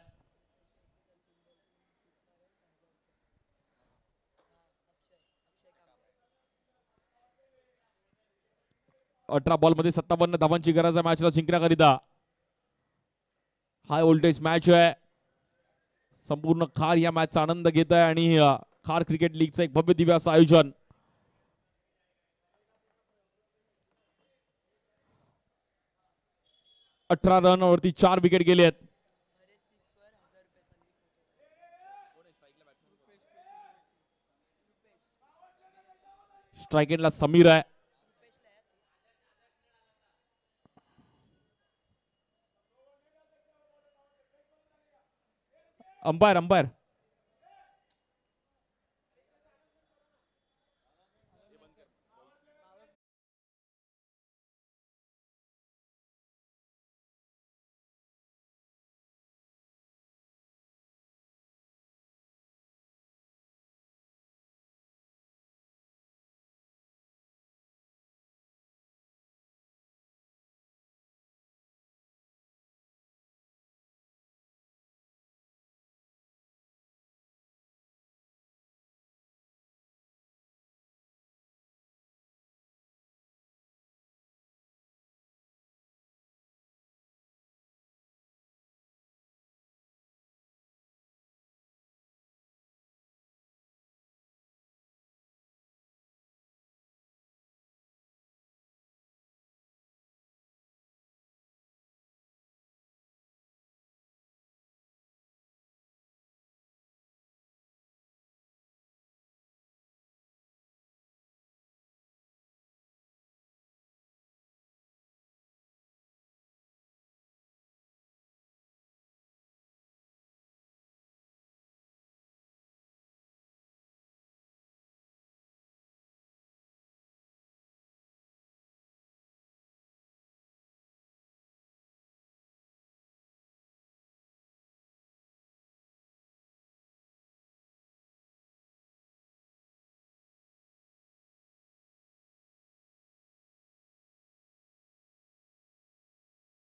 अठरा बॉल मध्ये 57 धावांची गरज आहे मॅचला जिंकण्याकरिता. हाय व्होल्टेज मॅच आहे. संपूर्ण खार या मॅचचा आनंद घेत आहे आणि खार क्रिकेट लीगचं एक भव्य दिव्य असं आयोजन. 18 रन वरती 4 विकेट गेले आहेत. स्ट्राइक एंडला समीर आहे. अंपायर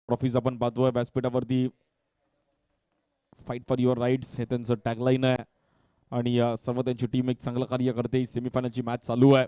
ट्रॉफीज आपण पाहतोय व्यासपीठावरती. फाईट फॉर युअर राईट्स हे त्यांचं टॅगलाईन आहे आणि सर्व त्यांची टीम एक चांगलं कार्य करते. सेमीफायनलची मॅच चालू आहे.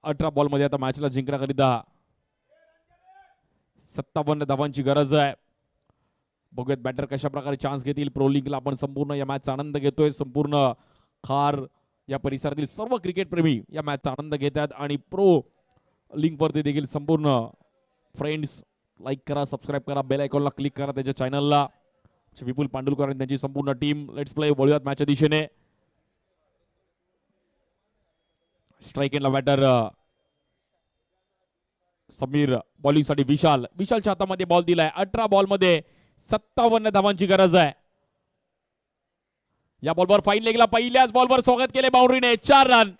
अठरा बॉल मध्ये आता मॅचला जिंकण्याकरिता 57 धावांची गरज आहे. बघूयात बॅटर कशा प्रकारे चान्स घेतील. प्रो लीगला आपण संपूर्ण या मॅचचा आनंद घेतोय. संपूर्ण खार या परिसरातील सर्व क्रिकेट प्रेमी या मॅचचा आनंद घेतात आणि प्रो लिंक वरती देखील संपूर्ण फ्रेंड्स लाईक करा, सबस्क्राईब करा, बेल आयकॉनला क्लिक करा त्याच्या चॅनलला. विपुल पांडुलकर आणि त्यांची संपूर्ण टीम लेट्स प्ले बोलूयात मॅचच्या दिशेने. स्ट्राइक एंडला बॅटर समीर, बॉलिंग साठी विशालच्या हातामध्ये बॉल दिलाय. 18 बॉल मध्ये 57 धावांची गरज आहे. या बॉलवर फाईन लेगला पहिल्याच बॉलवर स्वागत केले बाउंड्रीने. 4 रन.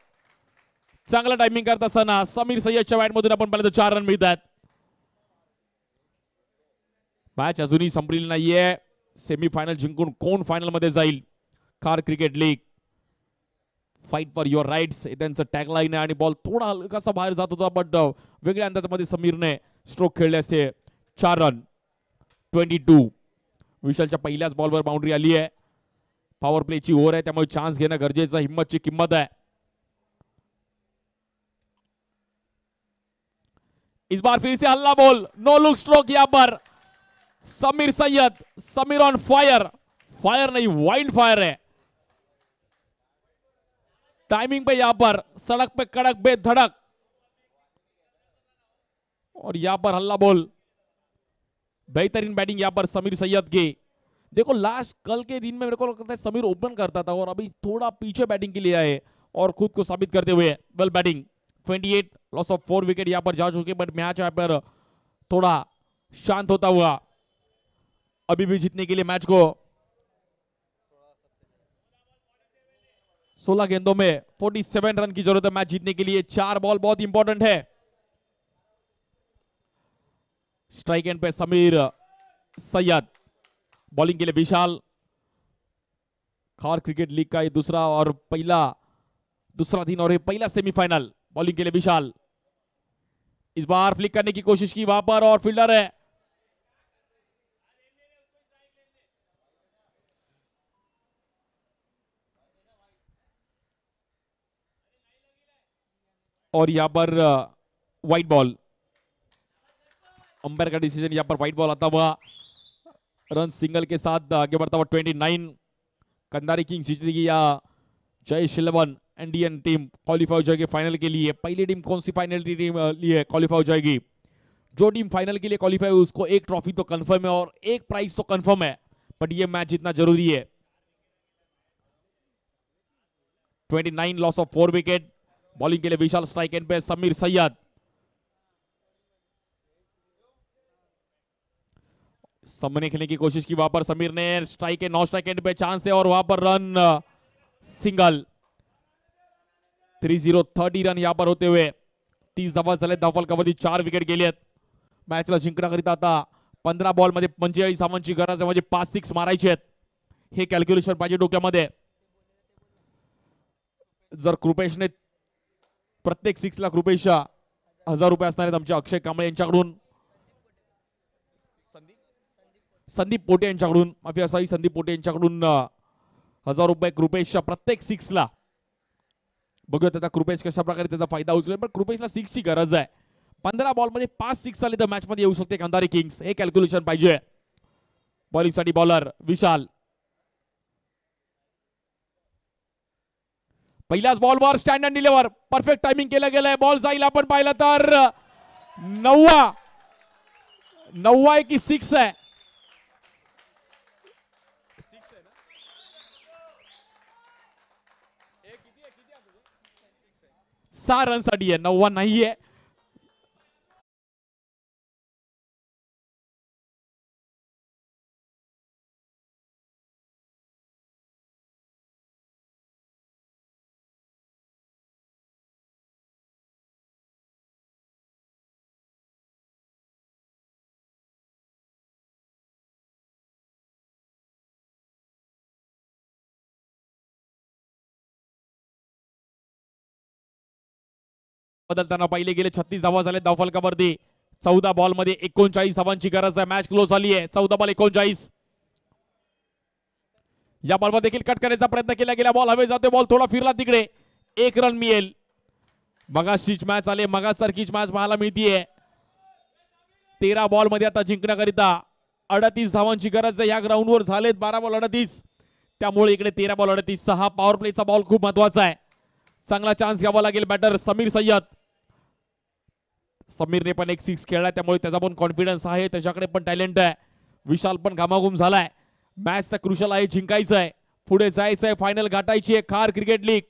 चांगला टायमिंग करत असताना समीर सय्यदच्या बॅट मधून आपण पाहिलं तर 4 रन मिळतात. मॅच अजूनही संपलेली नाहीये. सेमीफायनल जिंकून कोण फायनल मध्ये जाईल. Khar cricket league fight for your rights हे त्यांचं टॅगलाईन आहे आणि बॉल थोडा हलकासा बाहेर जात होता बट वेगळ्या अंदाजामध्ये समीरने स्ट्रोक खेळले असते. 4 रन. 22. विशालच्या पहिल्याच बॉलवर बाउंड्री आली आहे. पॉवर प्लेची ओव्हर आहे त्यामुळे चान्स घेणं गरजेचं. हिम्मतची किंमत आहे. इस बार फिर से हल्ला बॉल, नो लुक स्ट्रोक यहाँ पर. Sameer Syed, Sameer on fire. Fire नहीं वाइल्ड फायर है. टाइमिंग पे यहां पर सड़क पे कड़क बेधड़क और यहां पर हल्ला बोल. बेहतरीन बैटिंग यहां पर समीर सैयद की. देखो लास्ट कल के दिन में मेरे को लगता है समीर ओपन करता था और अभी थोड़ा पीछे बैटिंग के लिए आए और खुद को साबित करते हुए वेल बैटिंग. 28 लॉस ऑफ 4 विकेट यहाँ पर जा चुके, बट मैच यहाँ पर थोड़ा शांत होता हुआ अभी भी जीतने के लिए मैच को 16 गेंदों में 47 रन की जरूरत है मैच जीतने के लिए। 4 बॉल बहुत इंपॉर्टेंट है। स्ट्राइक एंड पे समीर सैयद, बॉलिंग के लिए विशाल। खार क्रिकेट लीग का ये दूसरा दिन और ये पहला सेमीफाइनल। बॉलिंग के लिए विशाल, इस बार फ्लिक करने की कोशिश की वहां पर और फील्डर है। और यहां पर व्हाइट बॉल, अंपायर का डिसीजन, यहां पर व्हाइट बॉल आता हुआ। रन सिंगल के साथ आगे बढ़ता हुआ 29। कंधारी किंग्स जीतेगी या जय शिलवन इंडियन टीम क्वालिफाई हो जाएगी फाइनल के लिए। पहली टीम कौन सी फाइनल टीम लिए क्वालिफाई हो जाएगी? जो टीम फाइनल के लिए क्वालिफाई हुई उसको एक ट्रॉफी तो कंफर्म है और एक प्राइज तो कंफर्म है, बट ये मैच जितना जरूरी है। 29 लॉस ऑफ 4 विकेट। बॉलिंग के लिए विशाल, स्ट्राइक एंड पे समीर सैयद। सामने खेलने की कोशिश की वहां पर समीर ने, स्ट्राइक है, 9 स्ट्राइक एंड पे चांस है और वहां पर रन सिंगल। 30 रन यहां पर होते हुए 30 धावा झाले, धावफल कवरती 4 विकेट गेलेत। मॅचला जिंकण्याकरिता आता 15 बॉल मध्ये 45 धावांची गरज आहे, म्हणजे 5 6 मारायचे आहेत। हे कॅल्क्युलेशन पाहिजे डोक्यामध्ये। जर कृपेशने प्रत्येक 6 ला कृपेशा 1000 रुपये असणार आहेत आमचे अक्षय कांबळे यांच्याकडून, संदीप पोटे यांच्याकडून, माफी असावी, संदीप पोटे यांच्याकडून 1000 रुपये कृपेशच्या प्रत्येक 6 ला। बघूया त्याचा कृपेश कशा प्रकारे त्याचा फायदा उचलेल, पण कृपेशला 6 ची गरज आहे। 15 बॉल मध्ये 5 6 आले तर मॅच मध्ये येऊ शकते कंधारी किंग्स, हे कॅल्क्युलेशन पाहिजे। बॉलिंग साठी बॉलर विशाल, पहिल्याच बॉलवर stand and deliver, perfect timing केलं गेलंय। बॉल जाईल, आपण पाहिलं तर 9 की 6 आहे। 6 रन साठी आहे, 9 नाहीये। बदलताना पाहिले गेले 36 धावा झाले धावफलकावरती। 14 बॉल मध्ये 39 धावांची गरज आहे। मॅच क्लोज झाली आहे। 14 बॉल 39। या बॉलवर देखील कट करण्याचा प्रयत्न केला गेला, बॉल हवे जातोय, बॉल थोडा फिरला तिकडे, 1 रन मिळेल। मगाशीच मॅच आले, मगासारखीच मॅच पाहायला मिळतीये। 13 बॉल मध्ये आता जिंकण्याकरिता 38 धावांची गरज आहे। या ग्राउंडवर झालेत 12 बॉल 38, त्यामुळे इकडे 13 बॉल 38। 6 पॉवर प्लेचा बॉल खूप महत्वाचा आहे। चांगला चान्स घ्यावा लागेल बॅटर समीर सय्यद। समीरने पण एक 6 खेळलाय, त्यामुळे त्याचा पण कॉन्फिडन्स आहे, त्याच्याकडे पण टॅलेंट आहे। विशाल पण घामाघूम झालाय। मॅच तर क्रुशल आहे, जिंकायचं आहे, पुढे जायचं आहे, फायनल गाठायची आहे। खार क्रिकेट लीग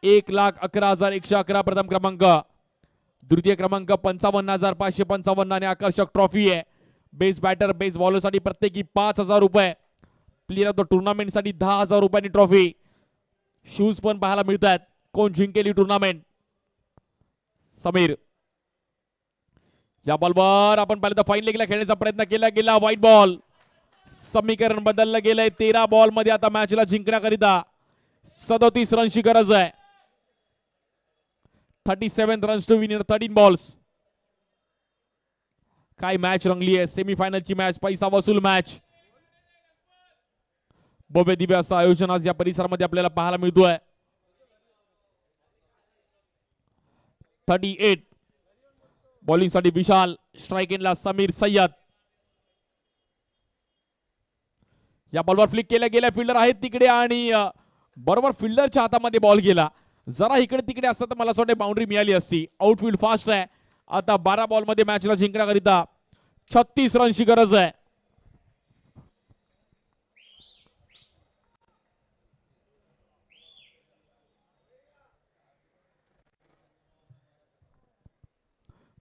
1,11,111 प्रथम क्रमांक, द्वितीय क्रमांक 55,555 आणि आकर्षक ट्रॉफी आहे। बेस्ट बॅटर बेस्ट बॉलर साठी प्रत्येकी 5,000 रुपये, प्लेयर ऑफ द टुर्नामेंट साठी 10,000 रुपयांनी ट्रॉफी, शूज पण पाहायला मिळतात। कोण जिंकेल टुर्नामेंट? समीर। या बॉलवर आपण पाहिलं तर फाईन लेगला खेळण्याचा प्रयत्न केला गेला, व्हाईट बॉल। समीकरण बदललं गेलंय। 13 बॉल मध्ये आता मॅचला जिंकण्याकरिता 37 रनची गरज आहे। 37 runs to win in 13 balls. काय मॅच रंगली आहे, सेमीफायनलची मॅच, पैसा वसूल मॅच। भव्य दिव्य असं आयोजन आज या परिसरामध्ये आपल्याला पाहायला मिळतोय। 38 बॉलिंग साठी विशाल, स्ट्राइक एंडला समीर सय्यद। या बॉलवर फ्लिक केल्या गेल्या, फिल्डर आहेत तिकडे आणि बरोबर फिल्डरच्या हातामध्ये बॉल गेला। जरा इकडे तिकडे असता तर मला असं वाटतं बाउंड्री मिळाली असती। आउटफील्ड फास्ट आहे। आता 12 बॉल मध्ये मॅचला जिंकण्याकरिता 36 रनची गरज आहे।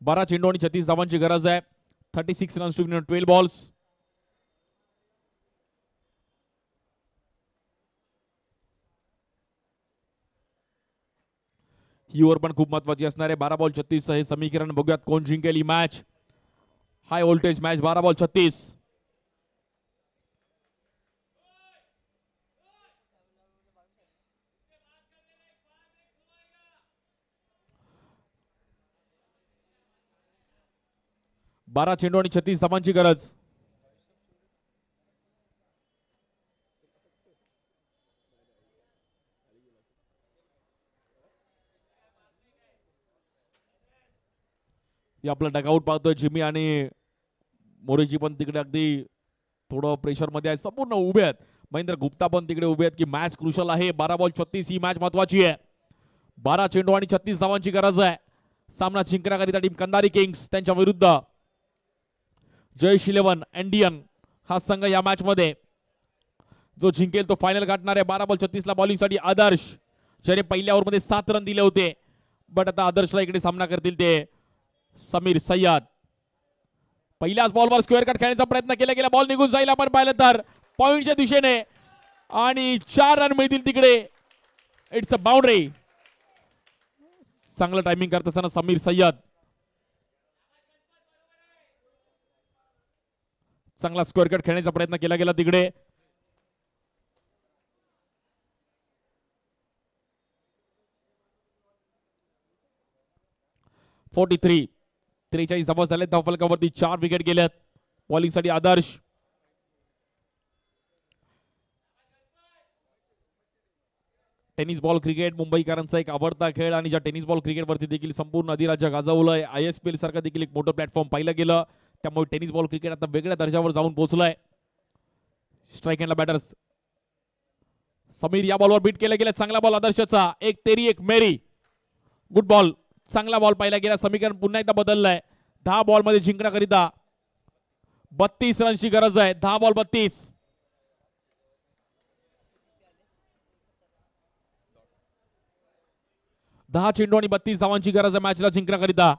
12 चेंडू आणि 36 धावांची गरज आहे. 36 रन्स टू विन 12 बॉल्स. ही ओव्हर पण खूप महत्वाची असणार आहे. 12 बॉल 36 हे समीकरण. बघूयात कोण जिंकेल ही match. High voltage match. 12 ball 36. बारा चेंडू आणि 36 धावांची गरज. आपला डगआउट पाहतोय जिमी आणि मोरेजी पण तिकडे अगदी थोडं प्रेशर मध्ये आहे. संपूर्ण उभे आहेत. महेंद्र गुप्ता पण तिकडे उभे आहेत की मॅच क्रुशल आहे. 12 बॉल 36 ही मॅच महत्वाची आहे. 12 चेंडू आणि 36 धावांची गरज आहे. सामना जिंकण्याकरिता टीम कंधारी किंग्स त्यांच्या विरुद्ध जयश 11 इंडियन हा संघ या मॅच मध्ये. जो जिंकेल तो फायनल गाठणार आहे. 12 बॉल 36 ला बॉलिंग साठी आदर्श, ज्याने पहिल्या ओव्हर मध्ये 7 रन दिले होते. बट आता आदर्शला इकडे सामना करतील ते समीर सय्यद. पहिल्याच बॉलवर स्क्वेअर कट खेळण्याचा प्रयत्न केला गेला. बॉल निघून जाईल आपण पाहिलं तर पॉइंटच्या दिशेने आणि 4 रन मिळतील तिकडे. It's a boundary. चांगलं टायमिंग करत असताना समीर सय्यद. चांगला स्क्वेअर कट खेळण्याचा प्रयत्न केला गेला तिकडे. .43 43 धावा झाले. धावफलकावरती 4 विकेट गेल्यात. बॉलिंग साठी आदर्श. टेनिस बॉल क्रिकेट मुंबईकरांचा एक आवडता खेळ आणि ज्या टेनिस बॉल क्रिकेट वरती देखील संपूर्ण अधिराज्य गाजवलंय. ISPL सारखं देखील एक मोठं प्लॅटफॉर्म पाहिलं गेलं. त्यामुळे टेनिस बॉल क्रिकेट आता वेगळ्या दर्जावर जाऊन पोहोचलाय. स्ट्राईक एंडला बॅटर्स समीर या बॉलवर बीट केला गेला. चांगला बॉल आदर्शचा. एक तेरी एक मेरी. Good ball. चांगला बॉल पाहिला गेला. समीकरण पुन्हा एकदा बदललंय. 10 बॉल मध्ये जिंकण्याकरिता 32 रनची गरज आहे. 10 बॉल 32. दहा चेंडू आणि 32 धावांची गरज आहे मॅचला जिंकण्याकरिता.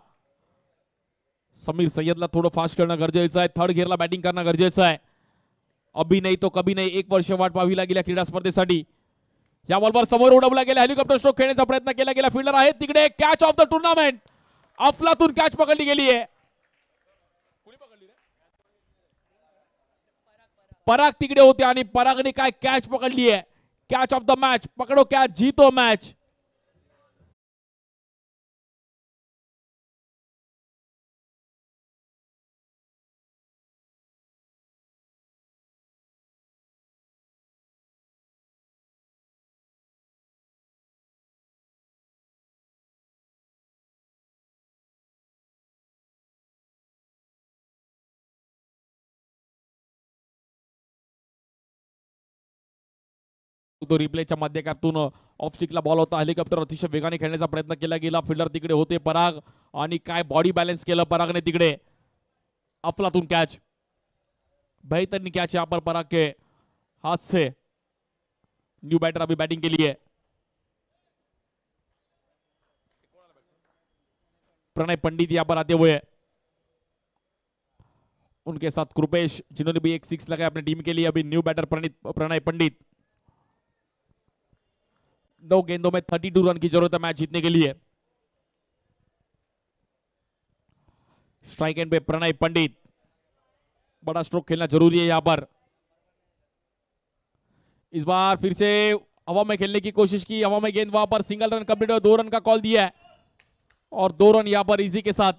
समीर सय्यदला थोडं फास्ट करणं गरजेचं आहे. थर्ड गिअरला बॅटिंग करणं गरजेचं आहे. अभी नाही तो कभी नाही. 1 वर्ष वाट पाहावी लागेल या क्रीडा स्पर्धेसाठी. या बॉलवर समोर उडवला गेला. हेलिकॉप्टर स्ट्रोक खेळण्याचा प्रयत्न केला गेला. फिल्डर आहे तिकडे. Catch of the tournament. अफलातून कॅच पकडली गेली आहे. पराग तिकडे होते आणि परागने काय कॅच पकडली आहे. Catch of the match. पकडो कॅच जीतो मॅच. तो रिप्लेच्या माध्यमातून ऑफ स्टिकला बॉल होता. हेलिकॉप्टर अतिशय वेगाने खेळण्याचा प्रयत्न केला गेला. फिल्डर तिकडे होते पराग आणि काय बॉडी बॅलन्स केलं परागने तिकडे. अफलातून कॅच. बेहतरीन कैच यहाँ पर पराग के हाथ से. न्यू बैटर अभी बैटिंग के लिए. प्रणय पंडित यहाँ पर आते हुए. उनके साथ कृपेश जिन्होंने भी एक 6 लगाया अपनी टीम के लिए. अभी न्यू बैटर प्रणय पंडित. 2 गेंदों में 32 रन की जरूरत है मैच जीतने के लिए. स्ट्राइक एंड पे प्रणय पंडित. बड़ा स्ट्रोक खेलना जरूरी है यहां पर. इस बार फिर से हवा में खेलने की कोशिश की. हवा में गेंद वहां पर सिंगल रन कंप्लीट हुआ. 2 रन का कॉल दिया है और 2 रन यहां पर इजी के साथ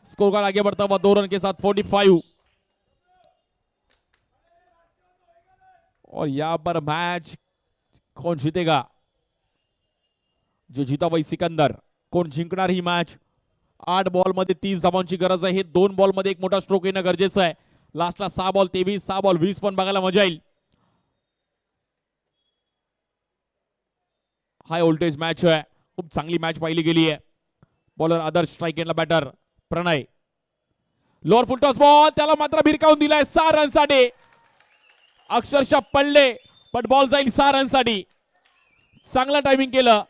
स्कोर कार्ड आगे बढ़ता हुआ. 2 रन के साथ 45. और यहां पर मैच कौन जीतेगा. जो जीता वही सिकंदर. कोण जिंकणार ही मॅच. 8 बॉल मध्ये 30 धावांची गरज आहे. 2 बॉल मध्ये एक मोठा स्ट्रोक येणं गरजेचं आहे. लास्टला 6 बॉल 23, 6 बॉल 20 पण बघायला मजा येईल. हाय व्होल्टेज मॅच आहे. खूप चांगली मॅच पाहिली गेली आहे. बॉलर आदर्श. स्ट्राइक एंडला batter Pranay. Lower full toss ball. त्याला मात्र भिरकावून दिलाय 6 रन साठी. अक्षरशः पडले पण बॉल जाईल 6 रन साठी. चांगला टायमिंग केलं.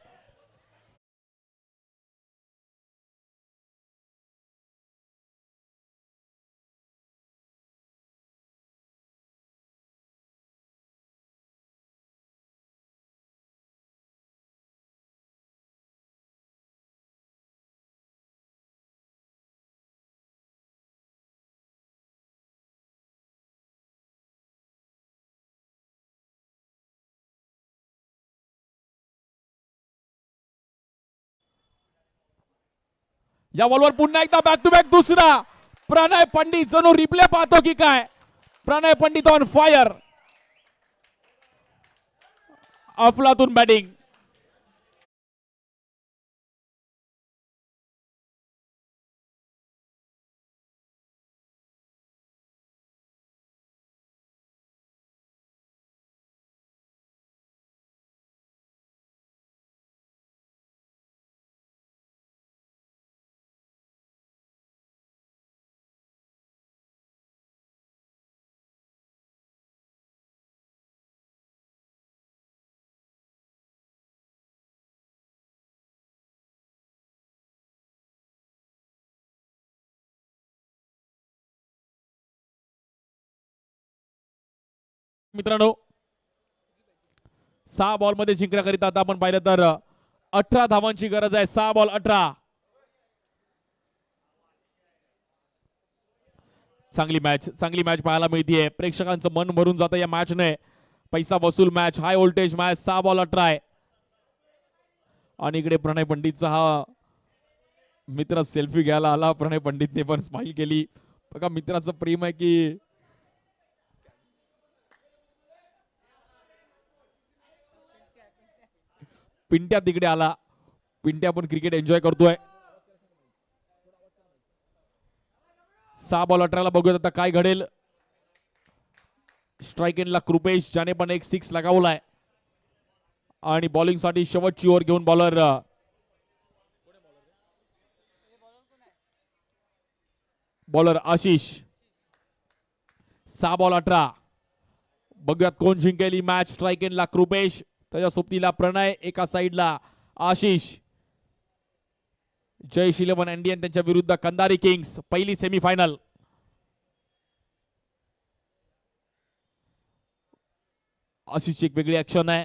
या बॉलवर पुन्हा एकदा बॅक टू बॅक दुसरा. प्रणय पंडित जणू रिप्ले पाहतो की काय. प्रणय पंडित ऑन फायर. अफलातून बॅटिंग. मित्रांनो 6 बॉल मध्ये जिंकण्याकरिता आता आपण पाहिलं तर 18 धावांची गरज आहे. 6 बॉल 18. चांगली मॅच पाहायला मिळतीये. प्रेक्षकांचं मन भरून जातं या मॅचने. पैसा वसूल match, high voltage match. 6 ball 18 आहे. आणि इकडे प्रणय पंडितचा हा मित्र सेल्फी घ्यायला आला. प्रणय पंडितने पण स्माइल केली. बघा मित्राचं प्रेम आहे की पिंट्या तिकडे आला. पिंट्या पण क्रिकेट एन्जॉय करतोय. 6 बॉल 18 ला बघूयात आता काय घडेल. स्ट्राइक एंडला कृपेश ज्याने पण एक 6 लगावलाय. आणि बॉलिंग साठी शेवटची ओव्हर घेऊन बॉलर आशिष. 6 बॉल 18. बघूयात कोण जिंकेल ही मॅच. स्ट्राइक एंडला कृपेश, त्याच्या सोबतीला प्रणय, एका साइडला आशिष. जयश 11 इंडियन त्यांच्या विरुद्ध कंदारी किंग्स. पहिली सेमीफायनल. आशिषची एक वेगळी ऍक्शन आहे.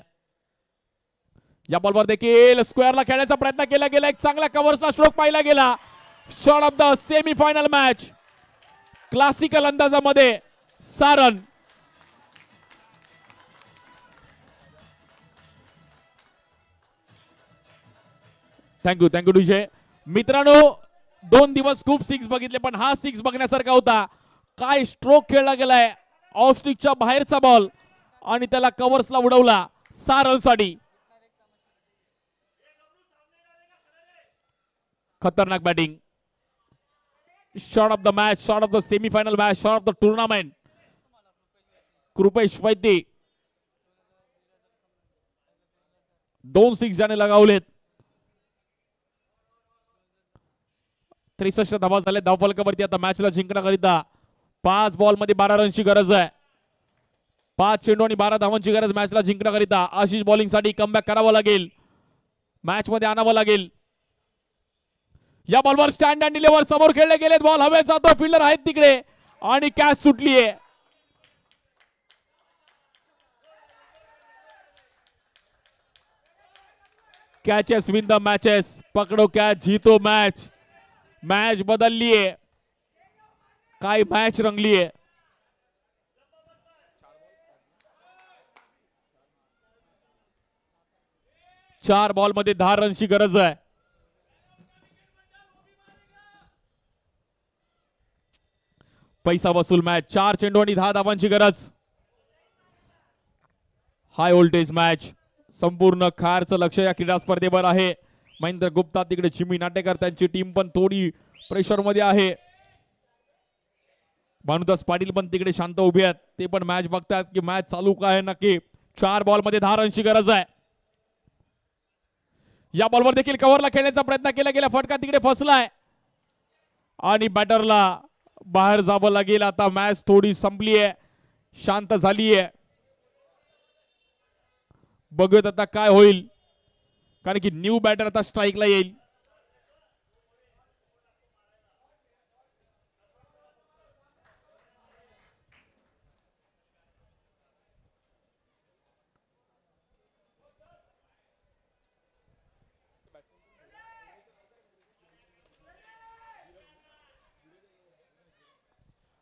या बॉलवर देखील स्क्वेअरला खेळण्याचा प्रयत्न केला गेला. एक चांगला कव्हर्सला स्ट्रोक पाहिला गेला. Shot of the semifinal match. Classical अंदाजामध्ये 6 रन. Thank you DJ. मित्रांनो 2 दिवस खूप 6 बघितले, पण हा 6 बघण्यासारखा होता. काय स्ट्रोक खेळला गेलाय. ऑफ स्टिकच्या बाहेरचा बॉल आणि त्याला कव्हर्सला उडवला 6 रन साठी. खतरनाक batting. Shot of the match, shot of the semifinal match, shot of the tournament. Kripesh Vaidya 2 6 ज्याने लगावलेत. 63 धावा झाले धावफलकावरती. आता मॅचला जिंकण्याकरिता 5 बॉल मध्ये 12 रनची गरज आहे. 5 चेंडू आणि 12 धावांची गरज मॅचला जिंकण्याकरिता. आशिष बॉलिंग साठी कमबॅक करावं लागेल. मॅच मध्ये आणावं लागेल. या बॉलवर स्टँड अँड डिलिव्हर समोर खेळले गेलेत. बॉल हवेत जातो. फिल्डर आहेत तिकडे आणि कॅच सुटलीये. Catches win the matches. पकडो कॅच जीतो मॅच. मॅच बदललीये. काय मॅच रंगलीये. चार बॉल मध्ये 10 रनची गरज आहे. पैसा वसूल मॅच. 4 चेंडू आणि 10 धावांची गरज. हाय व्होल्टेज मॅच. संपूर्ण खारचं लक्ष या क्रीडा स्पर्धेवर आहे. महेंद्र गुप्ता तिकडे, चिमी नाटेकर त्यांची टीम पण थोडी प्रेशर मध्ये आहे. भानुदास पाटील पण तिकडे शांत उभे आहेत. ते पण मॅच बघतात की मॅच चालू काय नक्की. 4 बॉल मध्ये 10 रनची गरज आहे. या बॉलवर देखील कव्हरला खेळण्याचा प्रयत्न केला गेला. फटका तिकडे फसलाय आणि बॅटरला बाहेर जावं लागेल. आता मॅच थोडी संपली आहे, शांत झाली आहे. बघूयात आता काय होईल, कारण की न्यू बॅटर आता स्ट्राइकला येईल.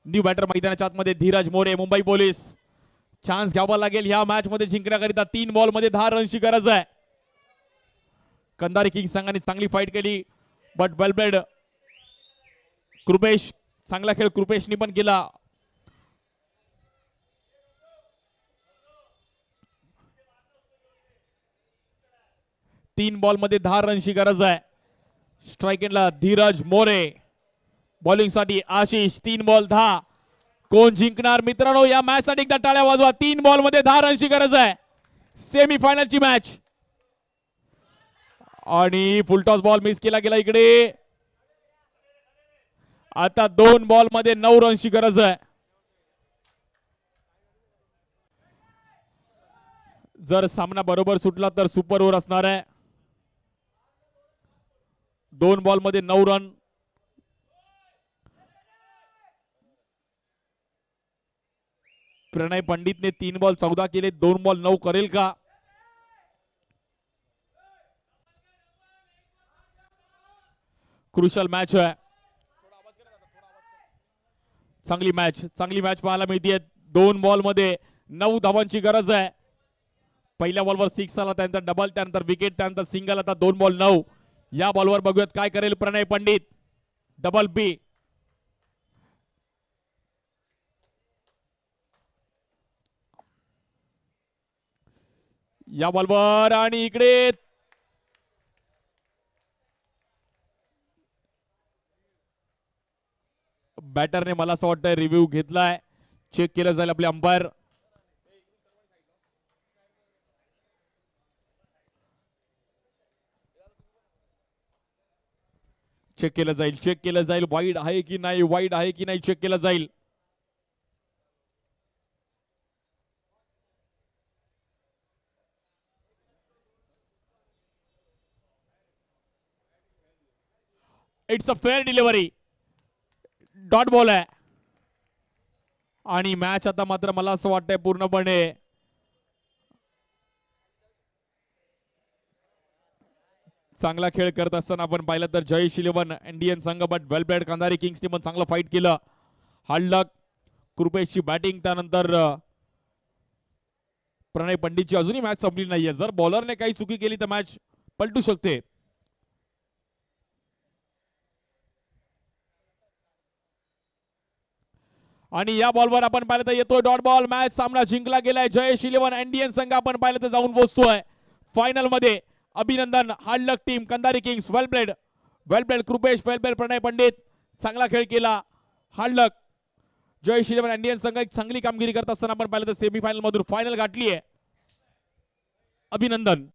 न्यू बॅटर मैदानाच्या आतमध्ये धीरज मोरे, मुंबई पोलीस. चान्स घ्यावा लागेल ह्या मॅच मध्ये जिंकण्याकरिता. 3 बॉल मध्ये 10 रनची गरज आहे. कंदारी किंग्स संघाने चांगली फाईट केली, बट वेल प्लेड. कृपेश, चांगला खेळ कृपेशनी पण केला. तीन बॉल मध्ये 10 रनची गरज आहे. स्ट्राइक एंडला धीरज मोरे, बॉलिंग साठी आशिष. 3 बॉल 10. कोण जिंकणार मित्रांनो? या मॅच साठी एकदा टाळ्या वाजवा. 3 बॉल मध्ये 10 रनची गरज आहे. सेमी फायनलची मॅच. आणि फुलटॉस बॉल मिस केला गेला इकडे. आता 2 बॉल मध्ये 9 रनची गरज आहे. जर सामना बरोबर सुटला तर सुपर ओव्हर असणार आहे. 2 बॉल मध्ये 9 रन. प्रणय पंडितने 3 बॉल 14 केले. 2 बॉल 9 करेल का? क्रुशल मॅच आहे. चांगली मॅच पाहायला मिळते. 2 बॉल मध्ये 9 धावांची गरज आहे. पहिल्या बॉलवर 6 आला, त्यानंतर डबल, त्यानंतर विकेट, त्यानंतर सिंगल. आता 2 बॉल 9. या बॉलवर बघूयात काय करेल प्रणय पंडित. डबल बी. या बॉलवर आणि इकडे बॅटरने मला असं वाटतं रिव्ह्यू घेतलाय. चेक केलं जाईल आपले अंपायर. चेक केलं जाईल. वाईड आहे की नाही चेक केलं जाईल. It's a fair delivery. Dot ball आहे. आणि मॅच आता मात्र मला असं वाटतंय पूर्णपणे चांगला खेळ करत असताना आपण पाहिलं तर जयेश 11 इंडियन संघ, बट वेल प्लेड कंधारी किंग्सने पण चांगलं फाईट केलं. हार्ड लक. कृपेशची बॅटिंग, त्यानंतर प्रणय पंडितची अजूनही मॅच संपली नाहीये. जर बॉलरने काही चुकी केली तर मॅच पलटू शकते. आणि या बॉलवर आपण पाहिलं तर येतोय डॉट बॉल. मॅच सामना जिंकला गेलाय. जयेश 11 इंडियन संघ आपण पाहिलं तर जाऊन पोहोचतोय फायनल मध्ये. अभिनंदन हार्ड लक टीम कंधारी किंग्स. वेल प्लेड कृपेश, वेल प्लेड प्रणय पंडित. चांगला खेळ केला. हार्ड लक. जयेश 11 इंडियन संघ एक चांगली कामगिरी करत असताना आपण पाहिलं तर सेमीफायनल मधून फायनल गाठली आहे. अभिनंदन.